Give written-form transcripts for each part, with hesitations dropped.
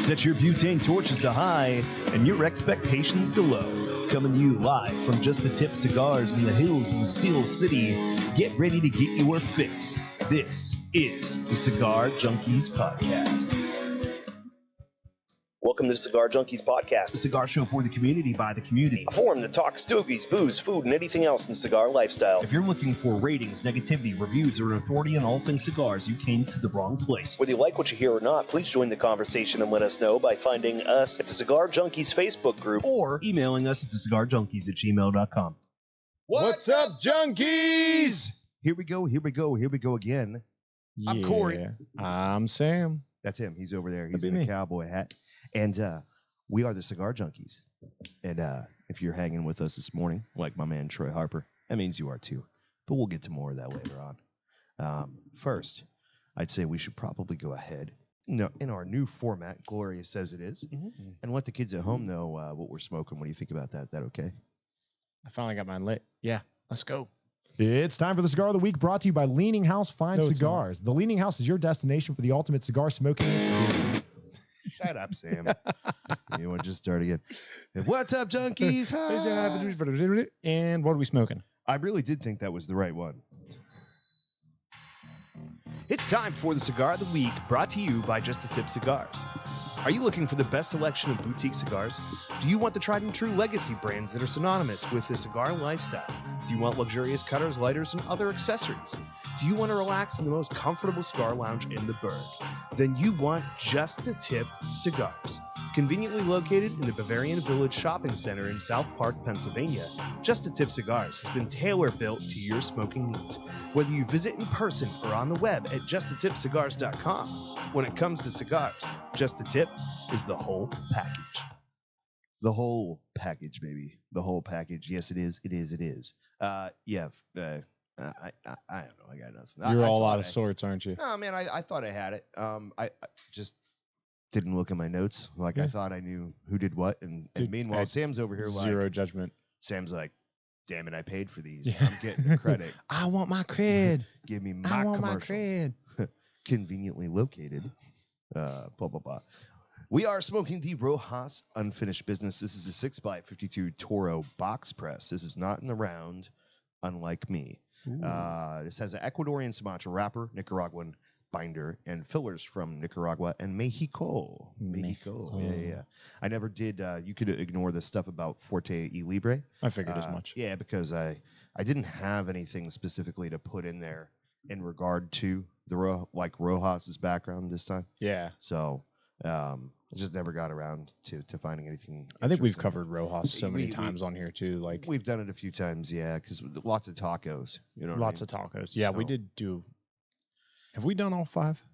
Set your butane torches to high and your expectations to low. Coming to you live from Just the Tip Cigars in the hills of the Steel City. Get ready to get your fix. This is the Cigar Junkies Podcast. Welcome to the Cigar Junkies Podcast, a cigar show for the community by the community. A forum that talks stogies, booze, food, and anything else in the cigar lifestyle. If you're looking for ratings, negativity, reviews, or an authority on all things cigars, you came to the wrong place. Whether you like what you hear or not, please join the conversation and let us know by finding us at the Cigar Junkies Facebook group or emailing us at thecigarjunkies@gmail.com. What's up, junkies? Here we go again. Yeah. I'm Corey. I'm Sam. That's him. He's over there. He's That'd in be a me. cowboy hat. And we are the Cigar Junkies. And if you're hanging with us this morning, like my man Troy Harper, that means you are too. But we'll get to more of that later on. First, I'd say we should probably go ahead in our new format, Gloria says it is, and let the kids at home know what we're smoking. What do you think about that? Is that okay? I finally got mine lit. Yeah, let's go. It's time for the Cigar of the Week, brouat to you by Leaning House Fine No, it's Cigars. The Leaning House is your destination for the ultimate cigar smoking experience. Shut up, Sam. You want to just start again? What's up, junkies? Hi. And what are we smoking? I really did think that was the right one. It's time for the Cigar of the Week, brought to you by Just the Tip Cigars. Are you looking for the best selection of boutique cigars? Do you want the tried and true legacy brands that are synonymous with the cigar lifestyle? Do you want luxurious cutters, lighters, and other accessories? Do you want to relax in the most comfortable cigar lounge in the burg? Then you want Just the Tip Cigars. Conveniently located in the Bavarian Village Shopping Center in South Park, Pennsylvania, Just the Tip Cigars has been tailor-built to your smoking needs. Whether you visit in person or on the web at justthetipcigars.com, when it comes to cigars, Just the Tip is the whole package. The whole package, baby. The whole package. Yes, it is. It is. It is. I don't know. I got nothing. You're I all thought out of sorts, aren't you? No, man, I thought I had it. I just didn't look at my notes. Like, Yeah. I thought I knew who did what. And Dude, meanwhile, Sam's over here Zero like, judgment. Sam's like, damn it, I paid for these. Yeah. I'm getting the credit. I want my cred. Give me my I want commercial. my cred. Conveniently located. Blah, blah, blah. We are smoking the Rojas Unfinished Business. This is a 6x52 Toro box press. This is not in the round, unlike me. This has an Ecuadorian Sumatra wrapper, Nicaraguan binder, and fillers from Nicaragua and Mexico. Mexico. Yeah. I never did. You could ignore the stuff about Forte y Libre. I figured as much. Yeah, because I didn't have anything specifically to put in there in regard to the Rojas's background this time. Yeah. So I just never got around to finding anything. I think we've interesting. covered Rojas so many times on here too. Like We've done it a few times, yeah, because lots of tacos. You know, lots of tacos. Yeah, we So- did do. Have we done all 5?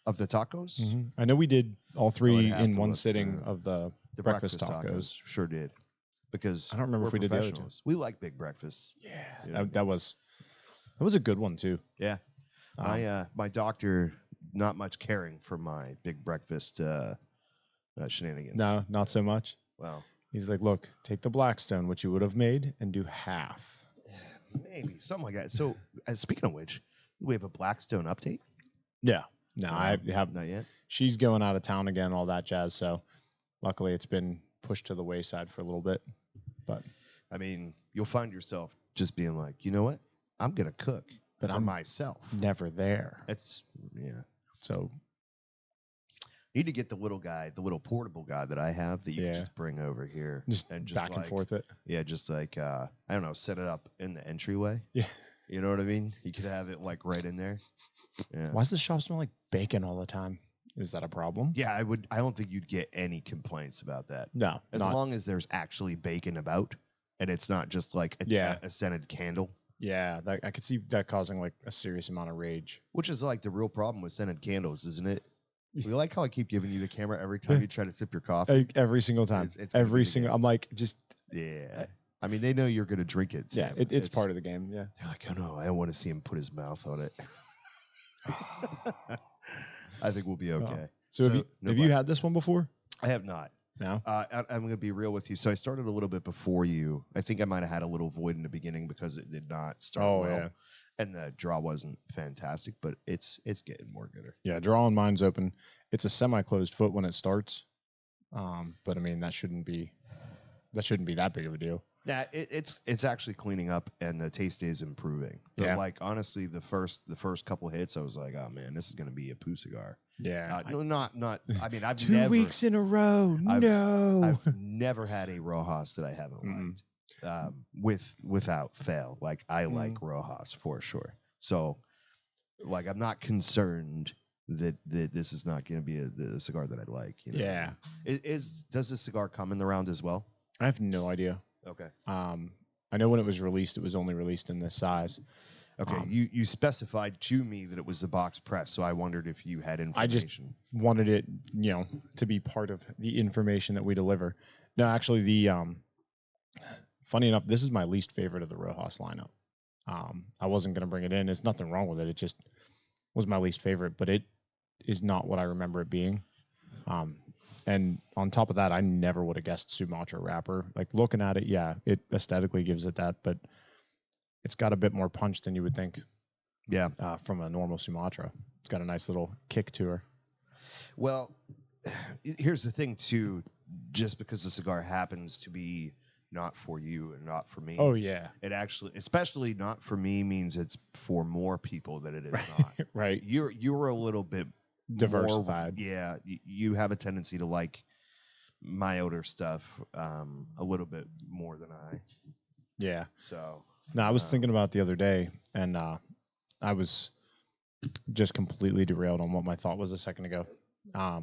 of the tacos. I know we did all would 3 have in to one look sitting through of the The breakfast tacos. sure did, because I don't remember we're if we did the other two. professionals. We like big breakfasts. Yeah, You know? that was a good one too. Yeah, my doctor not much caring for my big breakfast shenanigans. No, not so much. Well, He's like, look, take the Blackstone, which you would have made, and do half. maybe something like that. So, speaking of which, we have a Blackstone update. Yeah. No, I have. Not yet. She's going out of town again, all that jazz. So, luckily, it's been pushed to the wayside for a little bit. But I mean, you'll find yourself just being like, you know what? I'm gonna cook, But for I'm myself. never there. It's yeah. So, Need to get the little guy, the little portable guy that I have that you Yeah. can just bring over here just, and back and like, forth it. Yeah, just like I don't know, set it up in the entryway. Yeah. You know what I mean? You could have it like right in there. Yeah. Why does the shop smell like bacon all the time? Is that a problem? Yeah, I don't think you'd get any complaints about that. No. As not- long as there's actually bacon about and it's not just like a scented candle. Yeah, I could see that causing like a serious amount of rage. Which is like the real problem with scented candles, isn't it? You like how I keep giving you the camera every time you try to sip your coffee? Every single time. It's gonna be every the single. game. I'm like, just Yeah. I mean, they know you're going to drink it. yeah. Sam. It's part of the game. Yeah. They're like, oh no, I don't want to see him put his mouth on it. I think we'll be okay. So have you nobody- had this one before? I have not. No. I'm going to be real with you. So I started a little bit before you. I think I might have had a little void in the beginning because it did not start well. Yeah. And the draw wasn't fantastic, but it's getting more gooder. Yeah, draw on mine's open. It's a semi-closed foot when it starts, but I mean that shouldn't be that big of a deal. Yeah, it's actually cleaning up, and the taste is improving. But Yeah. like honestly, the first couple hits, I was like, oh man, this is gonna be a poo cigar. Yeah, No, not. I mean, I've 2 never, weeks in a row. I've never had a Rojas that I haven't Mm-mm. liked. Without fail, like I like Rojas for sure. So, like, I'm not concerned that this is not going to be the cigar that I like. You know? Yeah. Does this cigar come in the round as well? I have no idea. Okay. I know when it was released, it was only released in this size. Okay, you specified to me that it was the box press, so I wondered if you had information. I just wanted it, to be part of the information that we deliver. No, actually, funny enough, this is my least favorite of the Rojas lineup. I wasn't going to bring it in. There's nothing wrong with it. It just was my least favorite, but it is not what I remember it being. And on top of that, I never would have guessed Sumatra wrapper. Like looking at it, yeah, it aesthetically gives it that, but it's got a bit more punch than you would think. Yeah. From a normal Sumatra. It's got a nice little kick to her. Well, here's the thing too. Just because the cigar happens to be not for you and not for me. Oh yeah. It actually, especially not for me, means it's for more people than it is not. Right. You're a little bit Diversified. You have a tendency to like my older stuff a little bit more than I. Yeah. So. No, I was thinking about the other day, and I was just completely derailed on what my thought was a second ago. I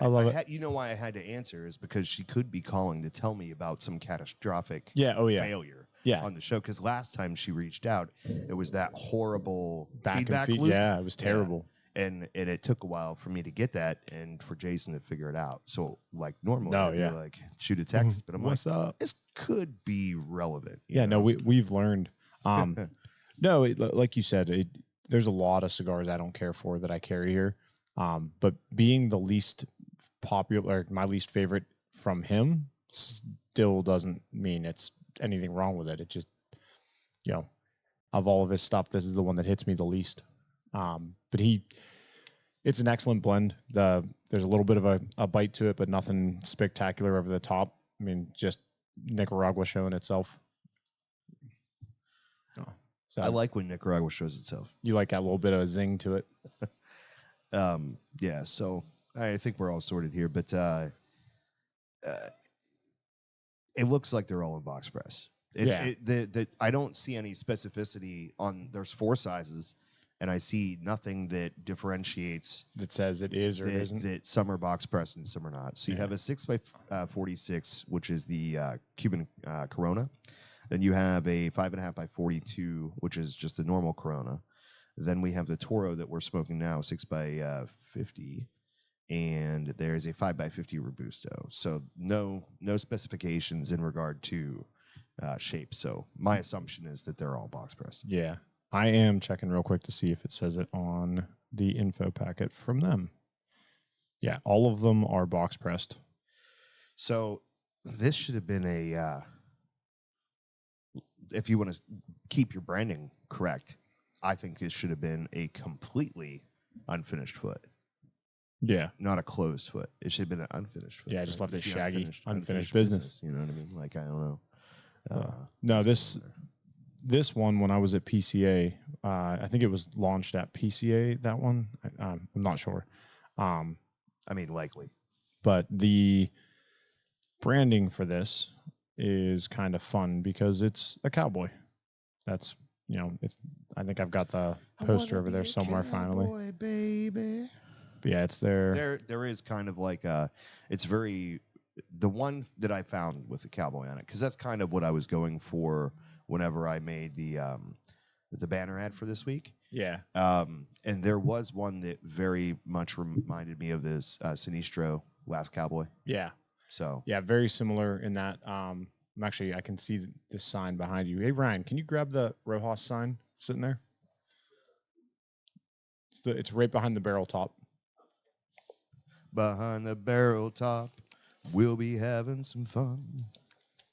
love it. You know why I had to answer is because she could be calling to tell me about some catastrophic failure on the show. Because last time she reached out, it was that horrible feedback loop. Yeah, it was terrible. And it took a while for me to get that and for Jason to figure it out. So like normally I'd be like shoot a text, but I'm What's like, up? This could be relevant. Yeah, no, we've learned. No, like you said, there's a lot of cigars I don't care for that I carry here. But being the least popular, my least favorite from him, still doesn't mean it's anything wrong with it. It just, of all of his stuff, this is the one that hits me the least. But it's an excellent blend. There's a little bit of a bite to it, but nothing spectacular over the top. I mean, just Nicaragua showing itself. So I like when Nicaragua shows itself. You like that little bit of a zing to it. Yeah, so I think we're all sorted here, but it looks like they're all in box press. I don't see any specificity on. There's 4 sizes, and I see nothing that differentiates that says it is or isn't. That some are box press and some are not. So you have a 6x46, which is the Cuban Corona. Then you have a 5.5x42, which is just the normal Corona. Then we have the Toro that we're smoking now, 6x50, and there's a 5x50 Robusto. So no specifications in regard to shape. So my assumption is that they're all box pressed. Yeah, I am checking real quick to see if it says it on the info packet from them. Yeah, all of them are box pressed. So this should have been a. If you want to keep your branding correct, I think this should have been a completely unfinished foot. Yeah. Not a closed foot. It should have been an unfinished foot. Yeah, I just left it shaggy, unfinished business. You know what I mean? Like, I don't know. No, this one, when I was at PCA, I think it was launched at PCA, that one. I'm not sure. I mean, likely. But the branding for this is kind of fun because it's a cowboy. That's, it's. I think I've got the poster over there somewhere finally. Baby. But yeah, it's there. There is kind of like it's very, the one that I found with the cowboy on it, because that's kind of what I was going for whenever I made the banner ad for this week. Yeah. And there was one that very much reminded me of this Sinistro Last Cowboy. Yeah. So yeah, very similar in that. I can see this sign behind you. Hey, Ryan, can you grab the Rojas sign sitting there? It's right behind the barrel top. Behind the barrel top, We'll be having some fun.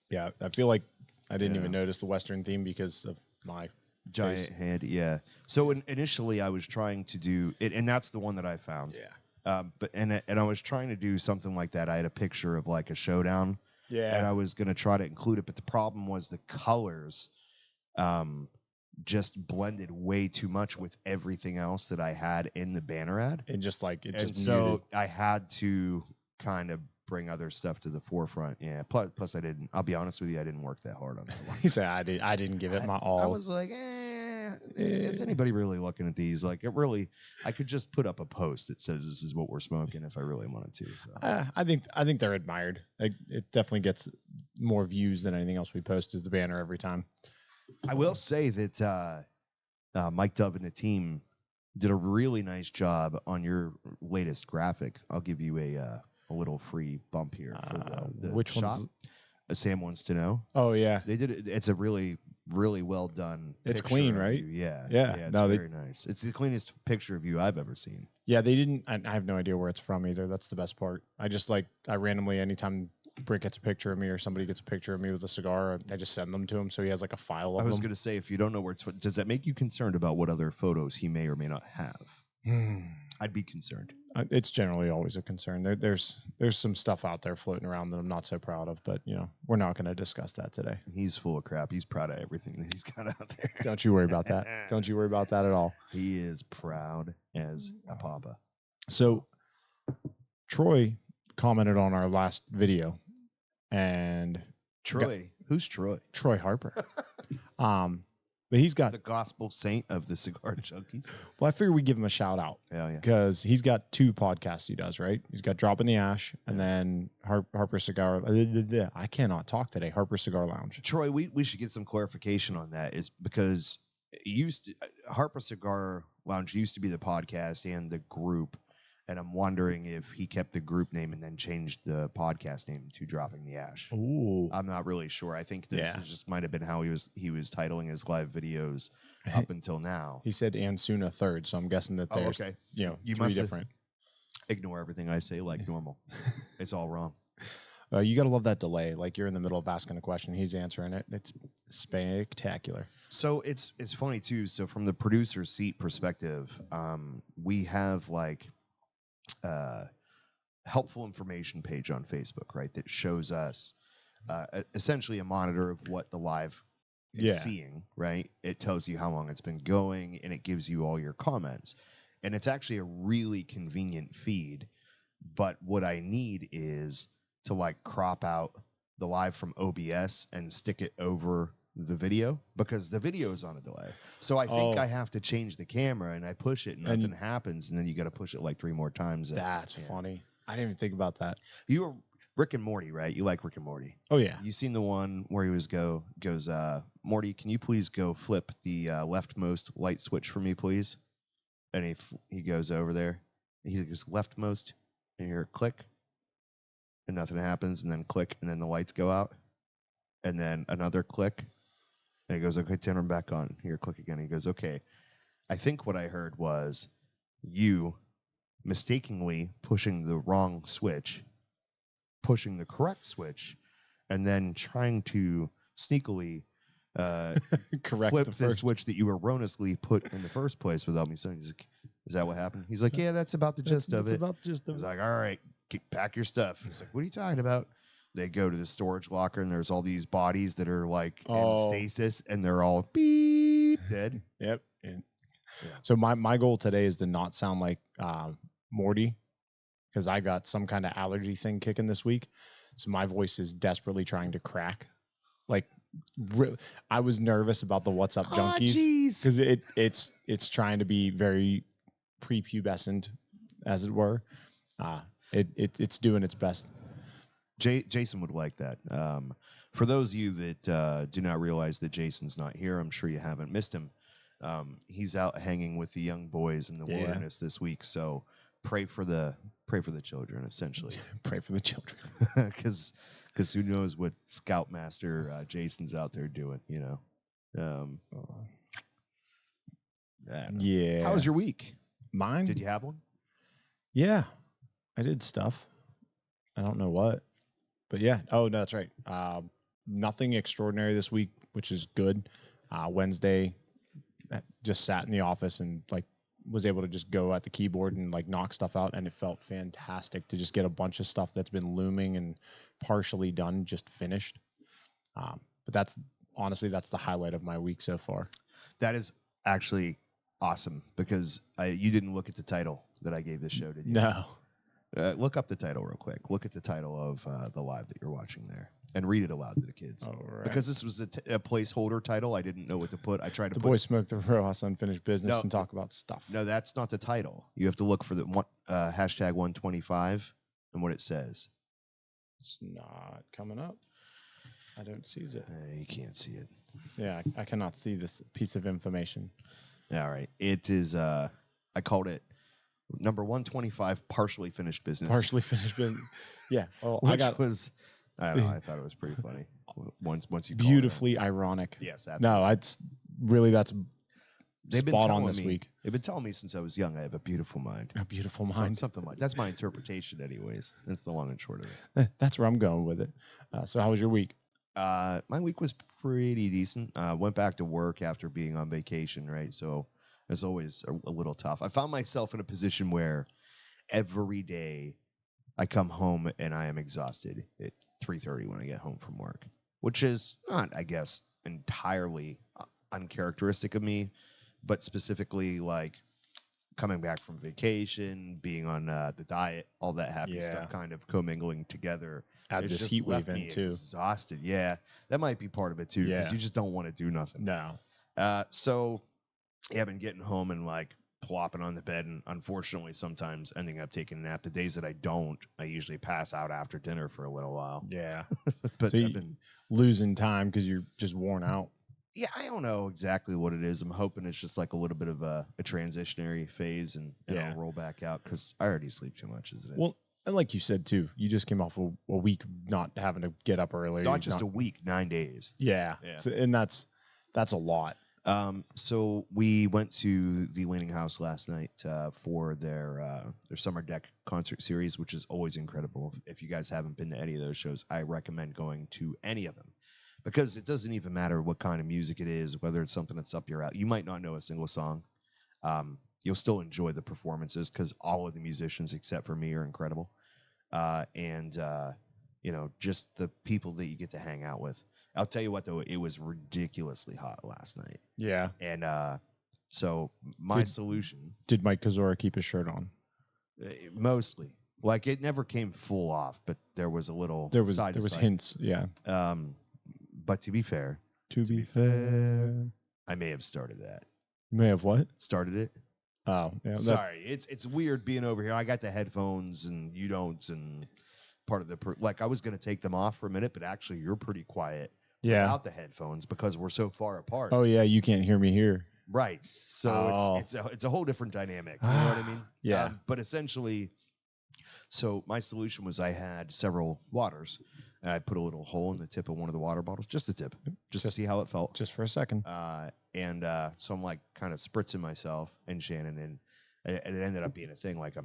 Yeah, I feel like I didn't even notice the Western theme because of my Giant face. head, yeah. So initially, I was trying to do it, and that's the one that I found. Yeah. But I was trying to do something like that. I had a picture of like a showdown, and I was gonna try to include it. But the problem was the colors, just blended way too much with everything else that I had in the banner ad, And just like it and just so muted. I had to kind of bring other stuff to the forefront. Yeah. Plus, I didn't. I'll be honest with you, I didn't work that hard on that one. He said I didn't give it my all. I was like, is anybody really looking at these? Like, I could just put up a post that says this is what we're smoking if I really wanted to. So. I think they're admired. It definitely gets more views than anything else we post is the banner every time. I will say that Mike Dove and the team did a really nice job on your latest graphic. I'll give you a little free bump here for the which shop. one's? Sam wants to know. Oh yeah, They did it. It's a really well done. It's picture clean, of right? you. Yeah, Yeah. It's No, very nice. It's the cleanest picture of you I've ever seen. yeah. They didn't. I have no idea where it's from either. That's the best part. I randomly anytime Brick gets a picture of me or somebody gets a picture of me with a cigar, I just send them to him so he has like a file of I was them. going to say, if you don't know where it's, does that make you concerned about what other photos he may or may not have? I'd be concerned. It's generally always a concern. There's some stuff out there floating around that I'm not so proud of, but we're not going to discuss that today. He's full of crap. He's proud of everything that he's got out there. Don't you worry about that. Don't you worry about that at all. He is proud as a papa. So Troy commented on our last video, and Troy, who's Troy? Troy Harper. But he's got The gospel saint of the cigar junkies. Well, I figured we'd give him a shout out. Yeah, yeah. Because he's got 2 podcasts he does, right? He's got Drop in the Ash and then Harper Cigar. I cannot talk today. Harper Cigar Lounge. Troy, we should get some clarification on that. Is because Harper Cigar Lounge used to be the podcast and the group, and I'm wondering if he kept the group name and then changed the podcast name to Dropping the Ash. Ooh. I'm not really sure. I think this just might have been how he was titling his live videos up until now. He said and soon a third, so I'm guessing that there's okay. You 3 must different. Ignore everything I say like normal. It's all wrong. You got to love that delay. Like you're in the middle of asking a question, he's answering it. It's spectacular. So it's funny too. So from the producer seat perspective, we have like helpful information page on Facebook, right? That shows us essentially a monitor of what the live is seeing, right? It tells you how long it's been going and it gives you all your comments. And it's actually a really convenient feed. But what I need is to like crop out the live from OBS and stick it over the video because the video is on a delay. So I think I have to change the camera and I push it and nothing happens. And then you got to push it like 3 more times. That's funny. I didn't even think about that. You were Rick and Morty, right? You like Rick and Morty. Oh yeah. You seen the one where he goes, Morty, can you please go flip the leftmost light switch for me, please? And he goes over there. He goes leftmost and you hear a click and nothing happens and then click and then the lights go out and then another click. And he goes, okay, turn them back on. Here, click again. He goes, okay. I think what I heard was you mistakenly pushing the wrong switch, pushing the correct switch, and then trying to sneakily correct flip the the first switch that you erroneously put in the first place without me saying. He's like, is that what happened? He's like, yeah, that's about the gist of it. About the gist of He's it. like, all right, pack your stuff. He's like, what are you talking about? They go to the storage locker and there's all these bodies that are like in stasis and they're all beep dead. Yep. So my goal today is to not sound like Morty because I got some kind of allergy thing kicking this week. So my voice is desperately trying to crack. Like I was nervous about the What's Up Junkies because it's trying to be very prepubescent, as it were. It's doing its best. Jason would like that. For those of you that do not realize that Jason's not here, I'm sure you haven't missed him. He's out hanging with the young boys in the wilderness this week. So pray for the children, essentially. Pray for the children, because who knows what Scoutmaster Jason's out there doing? You know. Yeah. How was your week? Mine? Did you have one? Yeah, I did stuff. I don't know what. but yeah. Oh, no, that's right. Nothing extraordinary this week, which is good. Wednesday, just sat in the office and like was able to just go at the keyboard and like knock stuff out, and it felt fantastic to just get a bunch of stuff that's been looming and partially done just finished. But that's honestly that's the highlight of my week so far. That is actually awesome because you didn't look at the title that I gave this show, did you? No. Look up the title real quick. Look at the title of the live that you're watching there, and read it aloud to the kids. All right. Because this was a placeholder title, I didn't know what to put. I tried to The put boys smoke the Rojas unfinished business No. and talk about stuff. No, that's not the title. You have to look for the hashtag 125 and what it says. It's not coming up. I don't see it. You can't see it. Yeah, I cannot see this piece of information. All right. It is, I called it number 125, partially finished business. Partially finished business. Yeah. Well, Which I got was, I don't know, I thought it was pretty funny. Once you call beautifully ironic. it. Yes, absolutely. No, it's really that's They've been spot on telling this me, week. They've been telling me since I was young I have a beautiful mind. A beautiful mind. Something like that's my interpretation, anyways. That's the long and short of it. That's where I'm going with it. So, how was your week? My week was pretty decent. Went back to work after being on vacation, right? So it's always a little tough. I found myself in a position where every day I come home and I am exhausted at 3:30 when I get home from work, which is not, I guess, entirely uncharacteristic of me, but specifically like coming back from vacation, being on the diet, all that happy stuff kind of commingling together. Add It's this just heat wave left me in too. Exhausted. Yeah, that might be part of it too, because Yeah. you just don't want to do nothing. No. So yeah, I've been getting home and like plopping on the bed, and unfortunately sometimes ending up taking a nap. The days that I don't, I usually pass out after dinner for a little while. Yeah. But So I've you been, losing time because you're just worn out. yeah, I don't know exactly what it is. I'm hoping it's just like a little bit of a transitionary phase, and Yeah. I'll roll back out because I already sleep too much as it is. Well, and like you said too, you just came off a week not having to get up early. not just a week, 9 days. Yeah. Yeah. So, and that's a lot. So we went to the Leaning House last night for their Summer Deck concert series, which is always incredible. If you guys haven't been to any of those shows, I recommend going to any of them, because it doesn't even matter what kind of music it is, whether it's something that's up your alley. You might not know a single song. You'll still enjoy the performances because all of the musicians, except for me, are incredible. And just the people that you get to hang out with. I'll tell you what, though, it was ridiculously hot last night. Yeah. And so my solution, Did Mike Kozora keep his shirt on? mostly, like it never came full off, but there was a little. There was side to side. hints. Yeah. But to be fair, To be fair, I may have started that. you may have what? Started it. Oh, yeah. Sorry, it's weird being over here. I got the headphones and you don't, and part of the like I was gonna take them off for a minute, but actually you're pretty quiet Yeah. without the headphones because we're so far apart. Oh yeah, you can't hear me here. Right. So Oh. it's a whole different dynamic. You know what I mean? Yeah. But essentially, so my solution was I had several waters, and I put a little hole in the tip of one of the water bottles, just a tip, just to see how it felt. Just for a second. So I'm like kind of spritzing myself and Shannon, and it ended up being a thing. Like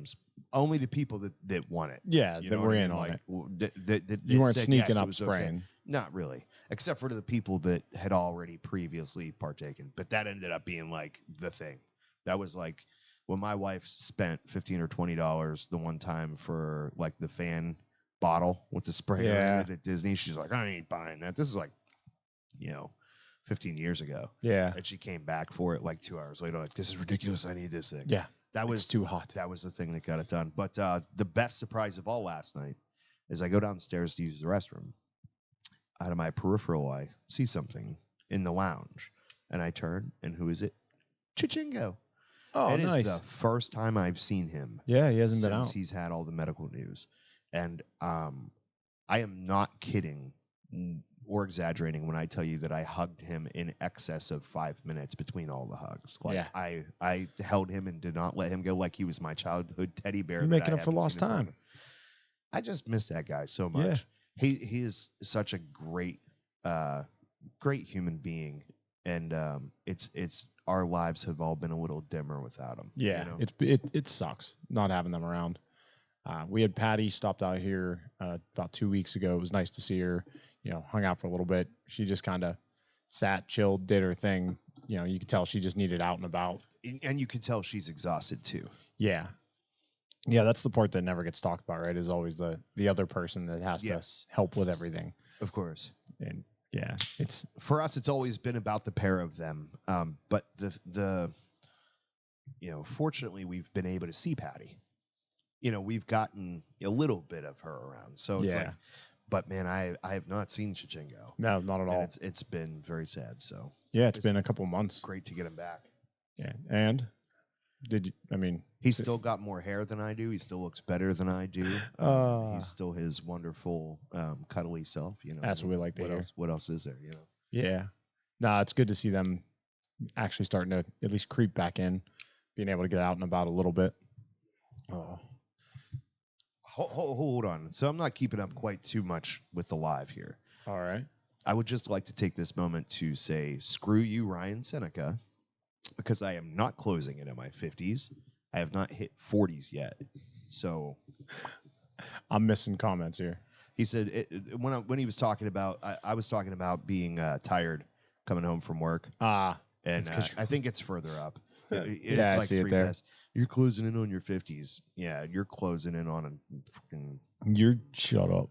only the people that want it. Yeah, You that know we're what I in mean? on Like, it. that You weren't said sneaking yes, it up was okay. spraying. Not really, except for the people that had already previously partaken. But that ended up being like the thing. That was like when my wife spent $15 or $20 the one time for like the fan bottle with the sprayer in it at Disney. She's like, I ain't buying that. This is like, 15 years ago. Yeah. And she came back for it like 2 hours later. Like, this is ridiculous. I need this thing. Yeah. That was It's too hot. That was the thing that got it done. But the best surprise of all last night is I go downstairs to use the restroom. Out of my peripheral, I see something in the lounge, and I turn, and who is it? Chichingo. Oh, It is nice. the first time I've seen him Yeah, he hasn't been since out. he's had all the medical news, and I am not kidding or exaggerating when I tell you that I hugged him in excess of 5 minutes between all the hugs. Like Yeah. I held him and did not let him go, like he was my childhood teddy bear. You're that making I up for haven't lost seen in time. forever. I just miss that guy so much. Yeah. He is such a great human being, and it's our lives have all been a little dimmer without him. Yeah, you know? it sucks not having them around. We had Patty stopped out here about 2 weeks ago. It was nice to see her. Hung out for a little bit. She just kind of sat, chilled, did her thing. You could tell she just needed out and about. And you can tell she's exhausted too. Yeah. Yeah, that's the part that never gets talked about, right? Is always the other person that has to help with everything. Of course. And yeah, it's for us. It's always been about the pair of them. But fortunately, we've been able to see Patty. We've gotten a little bit of her around. So it's like, but man, I have not seen Chichingo. No, not at all. It's been very sad. So yeah, it's been a couple months. Great to get him back. Yeah, and he's still got more hair than I do. He still looks better than I do. He's still his wonderful, cuddly self. That's what we like to hear. What else is there? Yeah. Nah, it's good to see them actually starting to at least creep back in, being able to get out and about a little bit. Oh. Hold on. So I'm not keeping up quite too much with the live here. All right. I would just like to take this moment to say, screw you, Ryan Seneca, because I am not closing it in my 50s. I have not hit 40s yet. So I'm missing comments here. He said when he was talking about, I was talking about being tired coming home from work. And I think it's further up. It's I like see it 3 there. past. You're closing in on your 50s. Yeah, you're closing in on a freaking. You're shut up.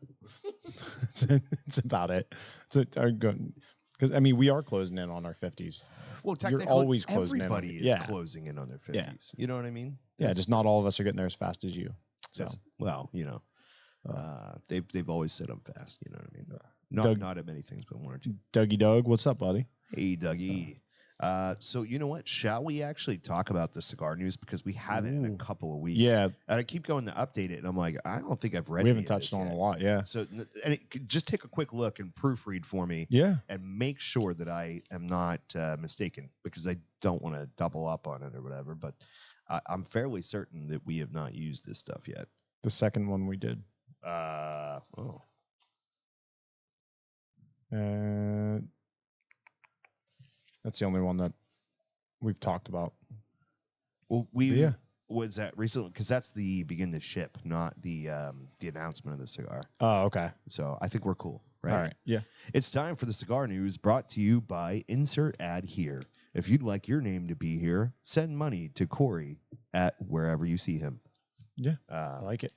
It's about it. Because we are closing in on our 50s. Well, technically, you're always closing everybody in on, is closing in on their 50s. Yeah. You know what I mean? Yeah, just not all of us are getting there as fast as you. So, they've always said I'm fast. You know what I mean? Not at many things, but one or two. Dougie Doug, what's up, buddy? Hey, Dougie. So you know what? Shall we actually talk about the cigar news, because we haven't in a couple of weeks? Yeah, and I keep going to update it, and I'm like, I don't think I've read. We haven't touched on a lot, yeah. So, just take a quick look and proofread for me, and make sure that I am not mistaken, because I don't want to double up on it or whatever. But I'm fairly certain that we have not used this stuff yet. The second one we did. That's the only one that we've talked about. Well, was that recently? Because that's the begin to ship, not the announcement of the cigar. Oh, okay. So I think we're cool, right? All right. Yeah. It's time for the cigar news, brought to you by Insert Ad Here. If you'd like your name to be here, send money to Corey at wherever you see him. Yeah, I like it.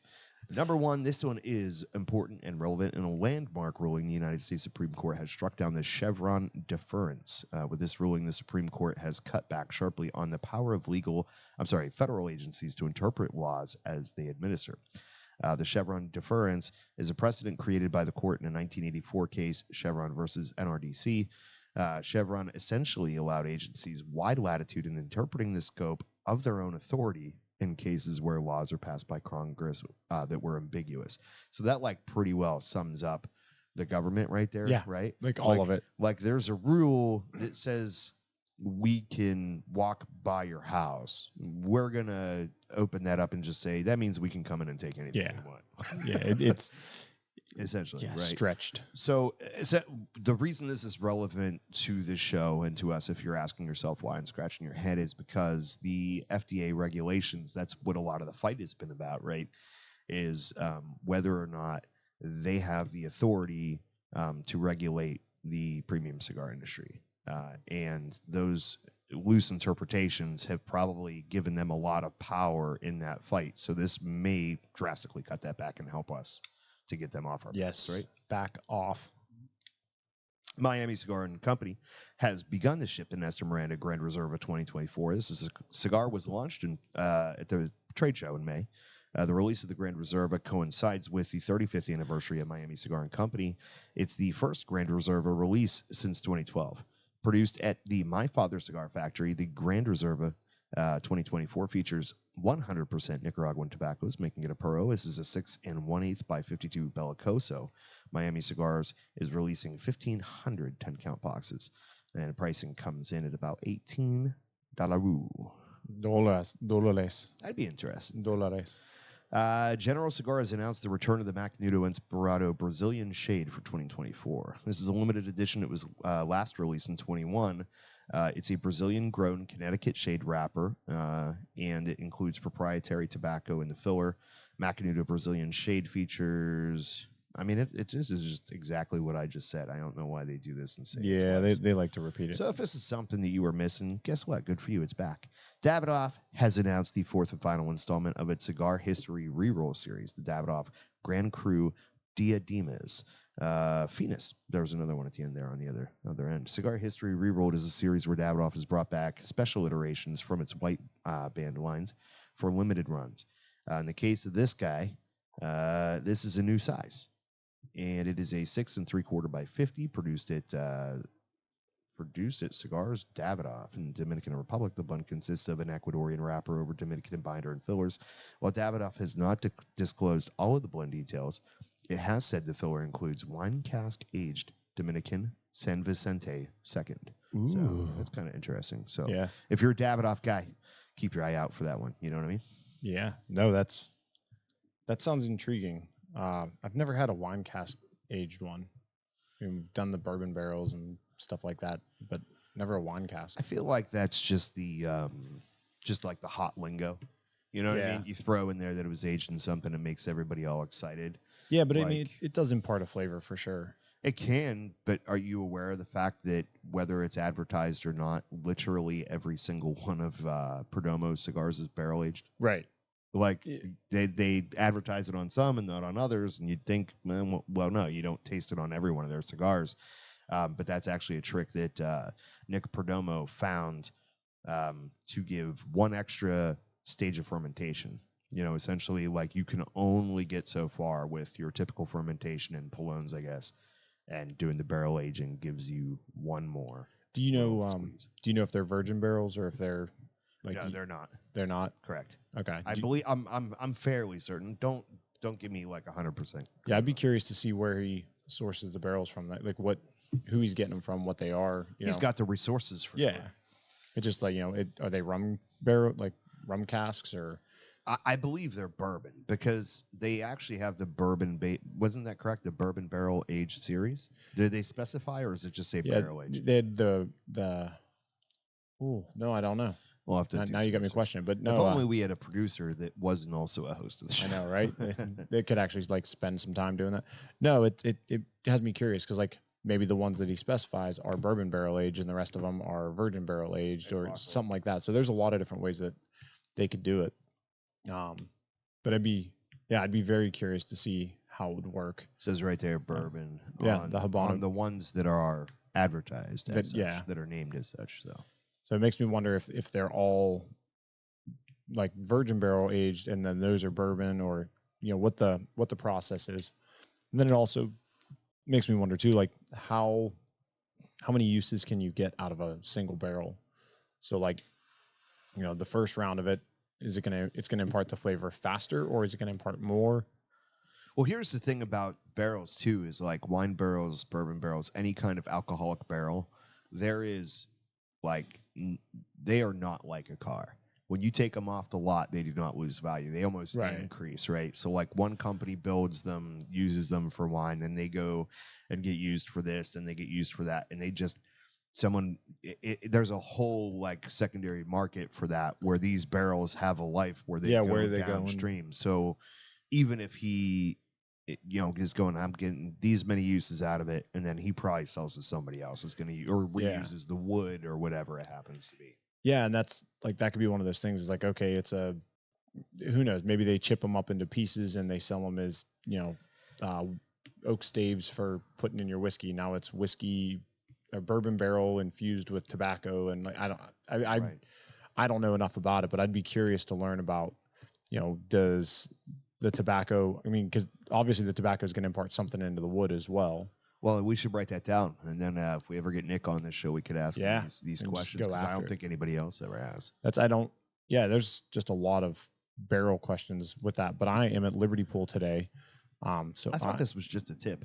Number one, this one is important and relevant. In a landmark ruling, the United States Supreme Court has struck down the Chevron deference. With this ruling, the Supreme Court has cut back sharply on the power of federal agencies to interpret laws as they administer. The Chevron deference is a precedent created by the court in a 1984 case, Chevron versus NRDC. Chevron essentially allowed agencies wide latitude in interpreting the scope of their own authority in cases where laws are passed by Congress that were ambiguous. So that pretty well sums up the government right there, right? All of it. Like there's a rule that says we can walk by your house. We're going to open that up and just say, that means we can come in and take anything we want. It's essentially, right? Stretched. So the reason this is relevant to this show and to us, if you're asking yourself why and scratching your head, is because the FDA regulations, that's what a lot of the fight has been about, right? Is whether or not they have the authority to regulate the premium cigar industry. And those loose interpretations have probably given them a lot of power in that fight. So this may drastically cut that back and help us to get them off our backs, right? Back off. Miami Cigar and Company has begun to ship the Nestor Miranda Grand Reserva 2024. This cigar was launched at the trade show in May. The release of the Grand Reserva coincides with the 35th anniversary of Miami Cigar and Company. It's the first Grand Reserva release since 2012. Produced at the My Father Cigar Factory, the Grand Reserva 2024 features 100% Nicaraguan tobaccos, making it a puro. This is a 6 1/8 by 52 Bellicoso. Miami Cigars is releasing 1,500 10-count boxes, and pricing comes in at about $18. Dólares. I'd be interested. Dólares. General Cigar has announced the return of the Macanudo Inspirado Brazilian Shade for 2024. This is a limited edition. It was last released in 21. It's a Brazilian-grown Connecticut shade wrapper, and it includes proprietary tobacco in the filler. Macanudo Brazilian Shade features... I mean, it just is just exactly what I just said. I don't know why they do this and say it Yeah, twice. they like to repeat it. So if this is something that you were missing, guess what? Good for you. It's back. Davidoff has announced the fourth and final installment of its Cigar History Reroll series, the Davidoff Grand Cru Diademas. Finis. There was another one at the end there on the other end. Cigar History Rerolled is a series where Davidoff has brought back special iterations from its white band lines for limited runs. In the case of this guy, this is a new size. And it is a 6 3/4 by 50. Produced at Cigars Davidoff in Dominican Republic. The blend consists of an Ecuadorian wrapper over Dominican binder and fillers. While Davidoff has not disclosed all of the blend details, it has said the filler includes wine cask aged Dominican San Vicente second. Ooh. So that's kind of interesting. So Yeah. if you're a Davidoff guy, keep your eye out for that one. You know what I mean? Yeah. No, that sounds intriguing. I've never had a wine cask aged one. We've done the bourbon barrels and stuff like that, but never a wine cask. I feel like that's just just like the hot lingo. You know what I Yeah. mean? You throw in there that it was aged in something and makes everybody all excited. Yeah, but I mean, Like- it does impart a flavor for sure. It can, but are you aware of the fact that whether it's advertised or not, literally every single one of Perdomo's cigars is barrel aged? Right. Like Yeah. they advertise it on some and not on others, and you'd think, well, no, you don't taste it on every one of their cigars. But that's actually a trick that Nick Perdomo found to give one extra stage of fermentation. You know, essentially, like you can only get so far with your typical fermentation in Polones, I guess, and doing the barrel aging gives you one more. Do you know? little squeeze. Do you know if they're virgin barrels or if they're like No, they're not. they're not? Correct. Okay. I believe I'm fairly certain. Don't give me like 100%. Yeah, I'd be curious to see where he sources the barrels from. Like who he's getting them from, what they are. He's got the resources for Yeah. sure. It's just like are they rum casks or? I believe they're bourbon because they actually have the bourbon wasn't that correct? The bourbon barrel aged series. Did they specify, or is it just say barrel aged? They had the. Oh no, I don't know. We'll have to. Now you got me questioning, but If no. only we had a producer that wasn't also a host of the show. I know, right? They could actually like spend some time doing that. No, it has me curious because like maybe the ones that he specifies are bourbon barrel aged and the rest of them are virgin barrel aged or something like that. So there's a lot of different ways that they could do it. But I'd be very curious to see how it would work. Says right there, bourbon. Yeah, on, the Habano. on the ones that are advertised as such, yeah. that are named as such. So it makes me wonder if they're all like virgin barrel aged and then those are bourbon or what the process is. And then it also makes me wonder too, like how many uses can you get out of a single barrel? So like, the first round of it, it's gonna impart the flavor faster or is it gonna impart more? Well, here's the thing about barrels too: is like wine barrels, bourbon barrels, any kind of alcoholic barrel. There is like they are not like a car. When you take them off the lot, they do not lose value. They almost increase, right? So like one company builds them, uses them for wine, and they go and get used for this, and they get used for that, and they just there's a whole like secondary market for that where these barrels have a life where they go downstream. So even if he is going, I'm getting these many uses out of it, and then he probably sells to somebody else is going to or reuses the wood or whatever it happens to be. Yeah, and that's like that could be one of those things. Is like, okay, it's who knows? Maybe they chip them up into pieces and they sell them as oak staves for putting in your whiskey. Now it's whiskey, a bourbon barrel infused with tobacco, and like I don't know enough about it, but I'd be curious to learn about does the tobacco? I mean, because obviously the tobacco is going to impart something into the wood as well. Well, we should write that down, and then if we ever get Nick on this show, we could ask him these questions because I don't think anybody else ever has. There's just a lot of barrel questions with that, but I am at Liberty Pool today. So I thought this was just a tip.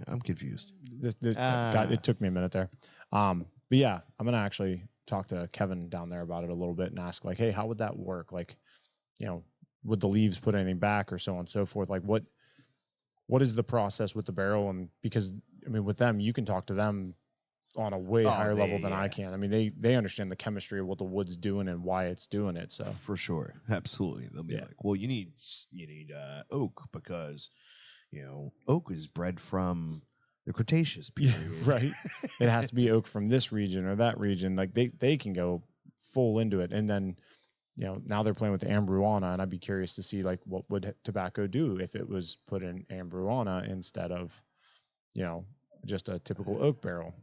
I'm confused. It took me a minute there. But yeah, I'm gonna actually talk to Kevin down there about it a little bit and ask like, hey, how would that work? Like, would the leaves put anything back or so on and so forth? Like what is the process with the barrel? And because I mean, with them, you can talk to them on a way higher level than I can. I mean, they understand the chemistry of what the wood's doing and why it's doing it. So For sure, absolutely. They'll be like, "Well, you need oak because oak is bred from the Cretaceous period." right. It has to be oak from this region or that region. Like they can go full into it, and then now they're playing with the Ambruana, and I'd be curious to see like what would tobacco do if it was put in Ambruana instead of just a typical oak barrel.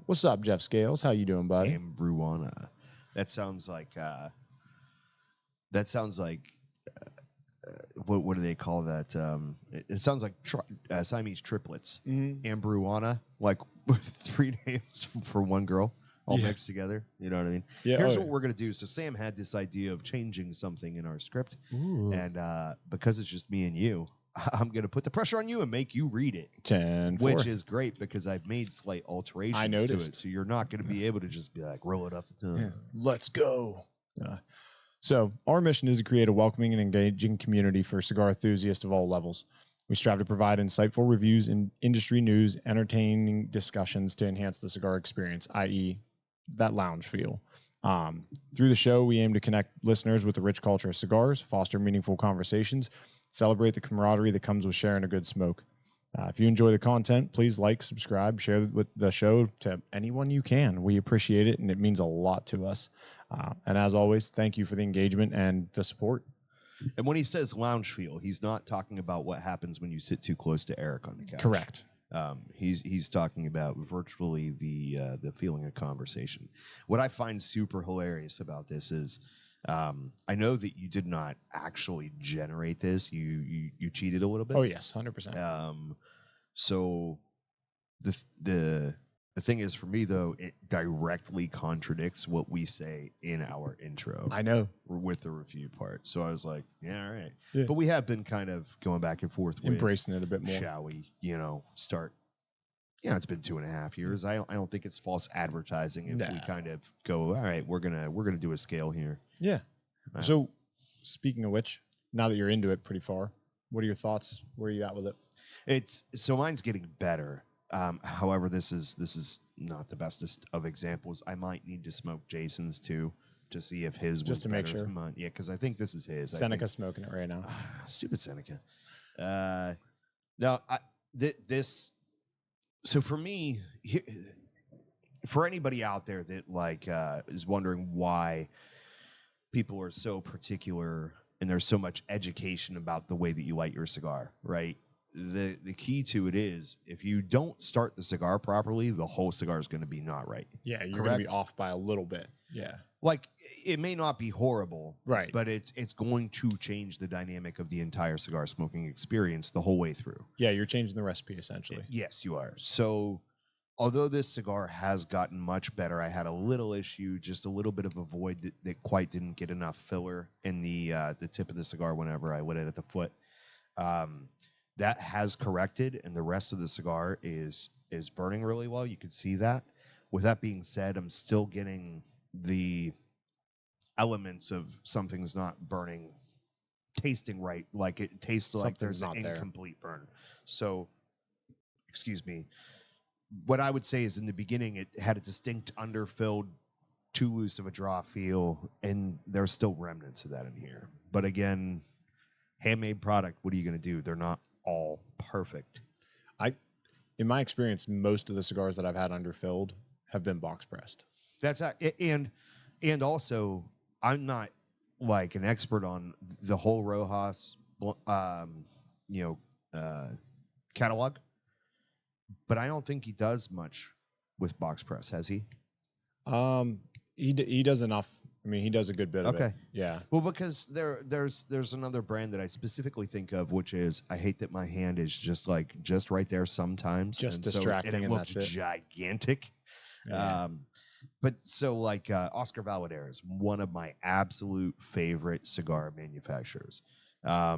What's up, Jeff Scales? How you doing, buddy? Ambruana. That sounds like what do they call that? It sounds like Siamese triplets. Ambruana, like 3 names for one girl, all mixed together. You know what I mean? Yeah. Here's what we're gonna do. So Sam had this idea of changing something in our script, and because it's just me and you, I'm gonna put the pressure on you and make you read it. 10, which is great because I've made slight alterations I noticed. to it, so you're not gonna be able to just be like roll it off the tongue. Let's go. So our mission is to create a welcoming and engaging community for cigar enthusiasts of all levels. We strive to provide insightful reviews and industry news, entertaining discussions to enhance the cigar experience, i.e. that lounge feel. Through the show, we aim to connect listeners with the rich culture of cigars, foster meaningful conversations, celebrate the camaraderie that comes with sharing a good smoke. If you enjoy the content, please like, subscribe, share with the show to anyone you can. We appreciate it, and it means a lot to us. And as always, thank you for the engagement and the support. And when he says lounge feel, he's not talking about what happens when you sit too close to Eric on the couch. Correct. He's talking about virtually the feeling of conversation. What I find super hilarious about this is I know that you did not actually generate this. You cheated a little bit. Oh yes, 100%. So the thing is, for me though, it directly contradicts what we say in our intro. I know, with the review part. So I was like, yeah, all right. Yeah. But we have been kind of going back and forth with embracing it a bit more. Shall we, start? It's been 2.5 years. I don't think it's false advertising if we kind of go, all right, we're gonna do a scale here. Yeah. So speaking of which, now that you're into it pretty far, what are your thoughts? Where are you at with it? Mine's getting better. However, this is not the bestest of examples. I might need to smoke Jason's too to see if his was just to better make sure. than mine. Yeah, because I think this is his. Seneca's smoking it right now. Stupid Seneca. This. So for me, for anybody out there that is wondering why people are so particular and there's so much education about the way that you light your cigar, right? The key to it is if you don't start the cigar properly, the whole cigar is going to be not right. Yeah, you're going to be off by a little bit. Yeah. Like it may not be horrible, right? But it's going to change the dynamic of the entire cigar smoking experience the whole way through. Yeah, you're changing the recipe essentially. Yes, you are. So although this cigar has gotten much better, I had a little issue, just a little bit of a void that quite didn't get enough filler in the tip of the cigar whenever I lit it at the foot. That has corrected, and the rest of the cigar is burning really well. You can see that. With that being said, I'm still getting the elements of something's not burning, tasting right. Like it tastes like there's an incomplete burn. So, excuse me. What I would say is in the beginning, it had a distinct underfilled, too loose of a draw feel, and there's still remnants of that in here. But again, handmade product, what are you going to do? They're not all perfect. In my experience, most of the cigars that I've had underfilled have been box pressed. That's and also I'm not like an expert on the whole Rojas catalog, but I don't think he does much with box press, has he? He does enough. I mean, he does a good bit of it. Yeah. Well, because there's another brand that I specifically think of, which is I hate that my hand is just right there sometimes, just distracting, and it looks that's it. Gigantic. Yeah. But so Oscar Valadero is one of my absolute favorite cigar manufacturers. Their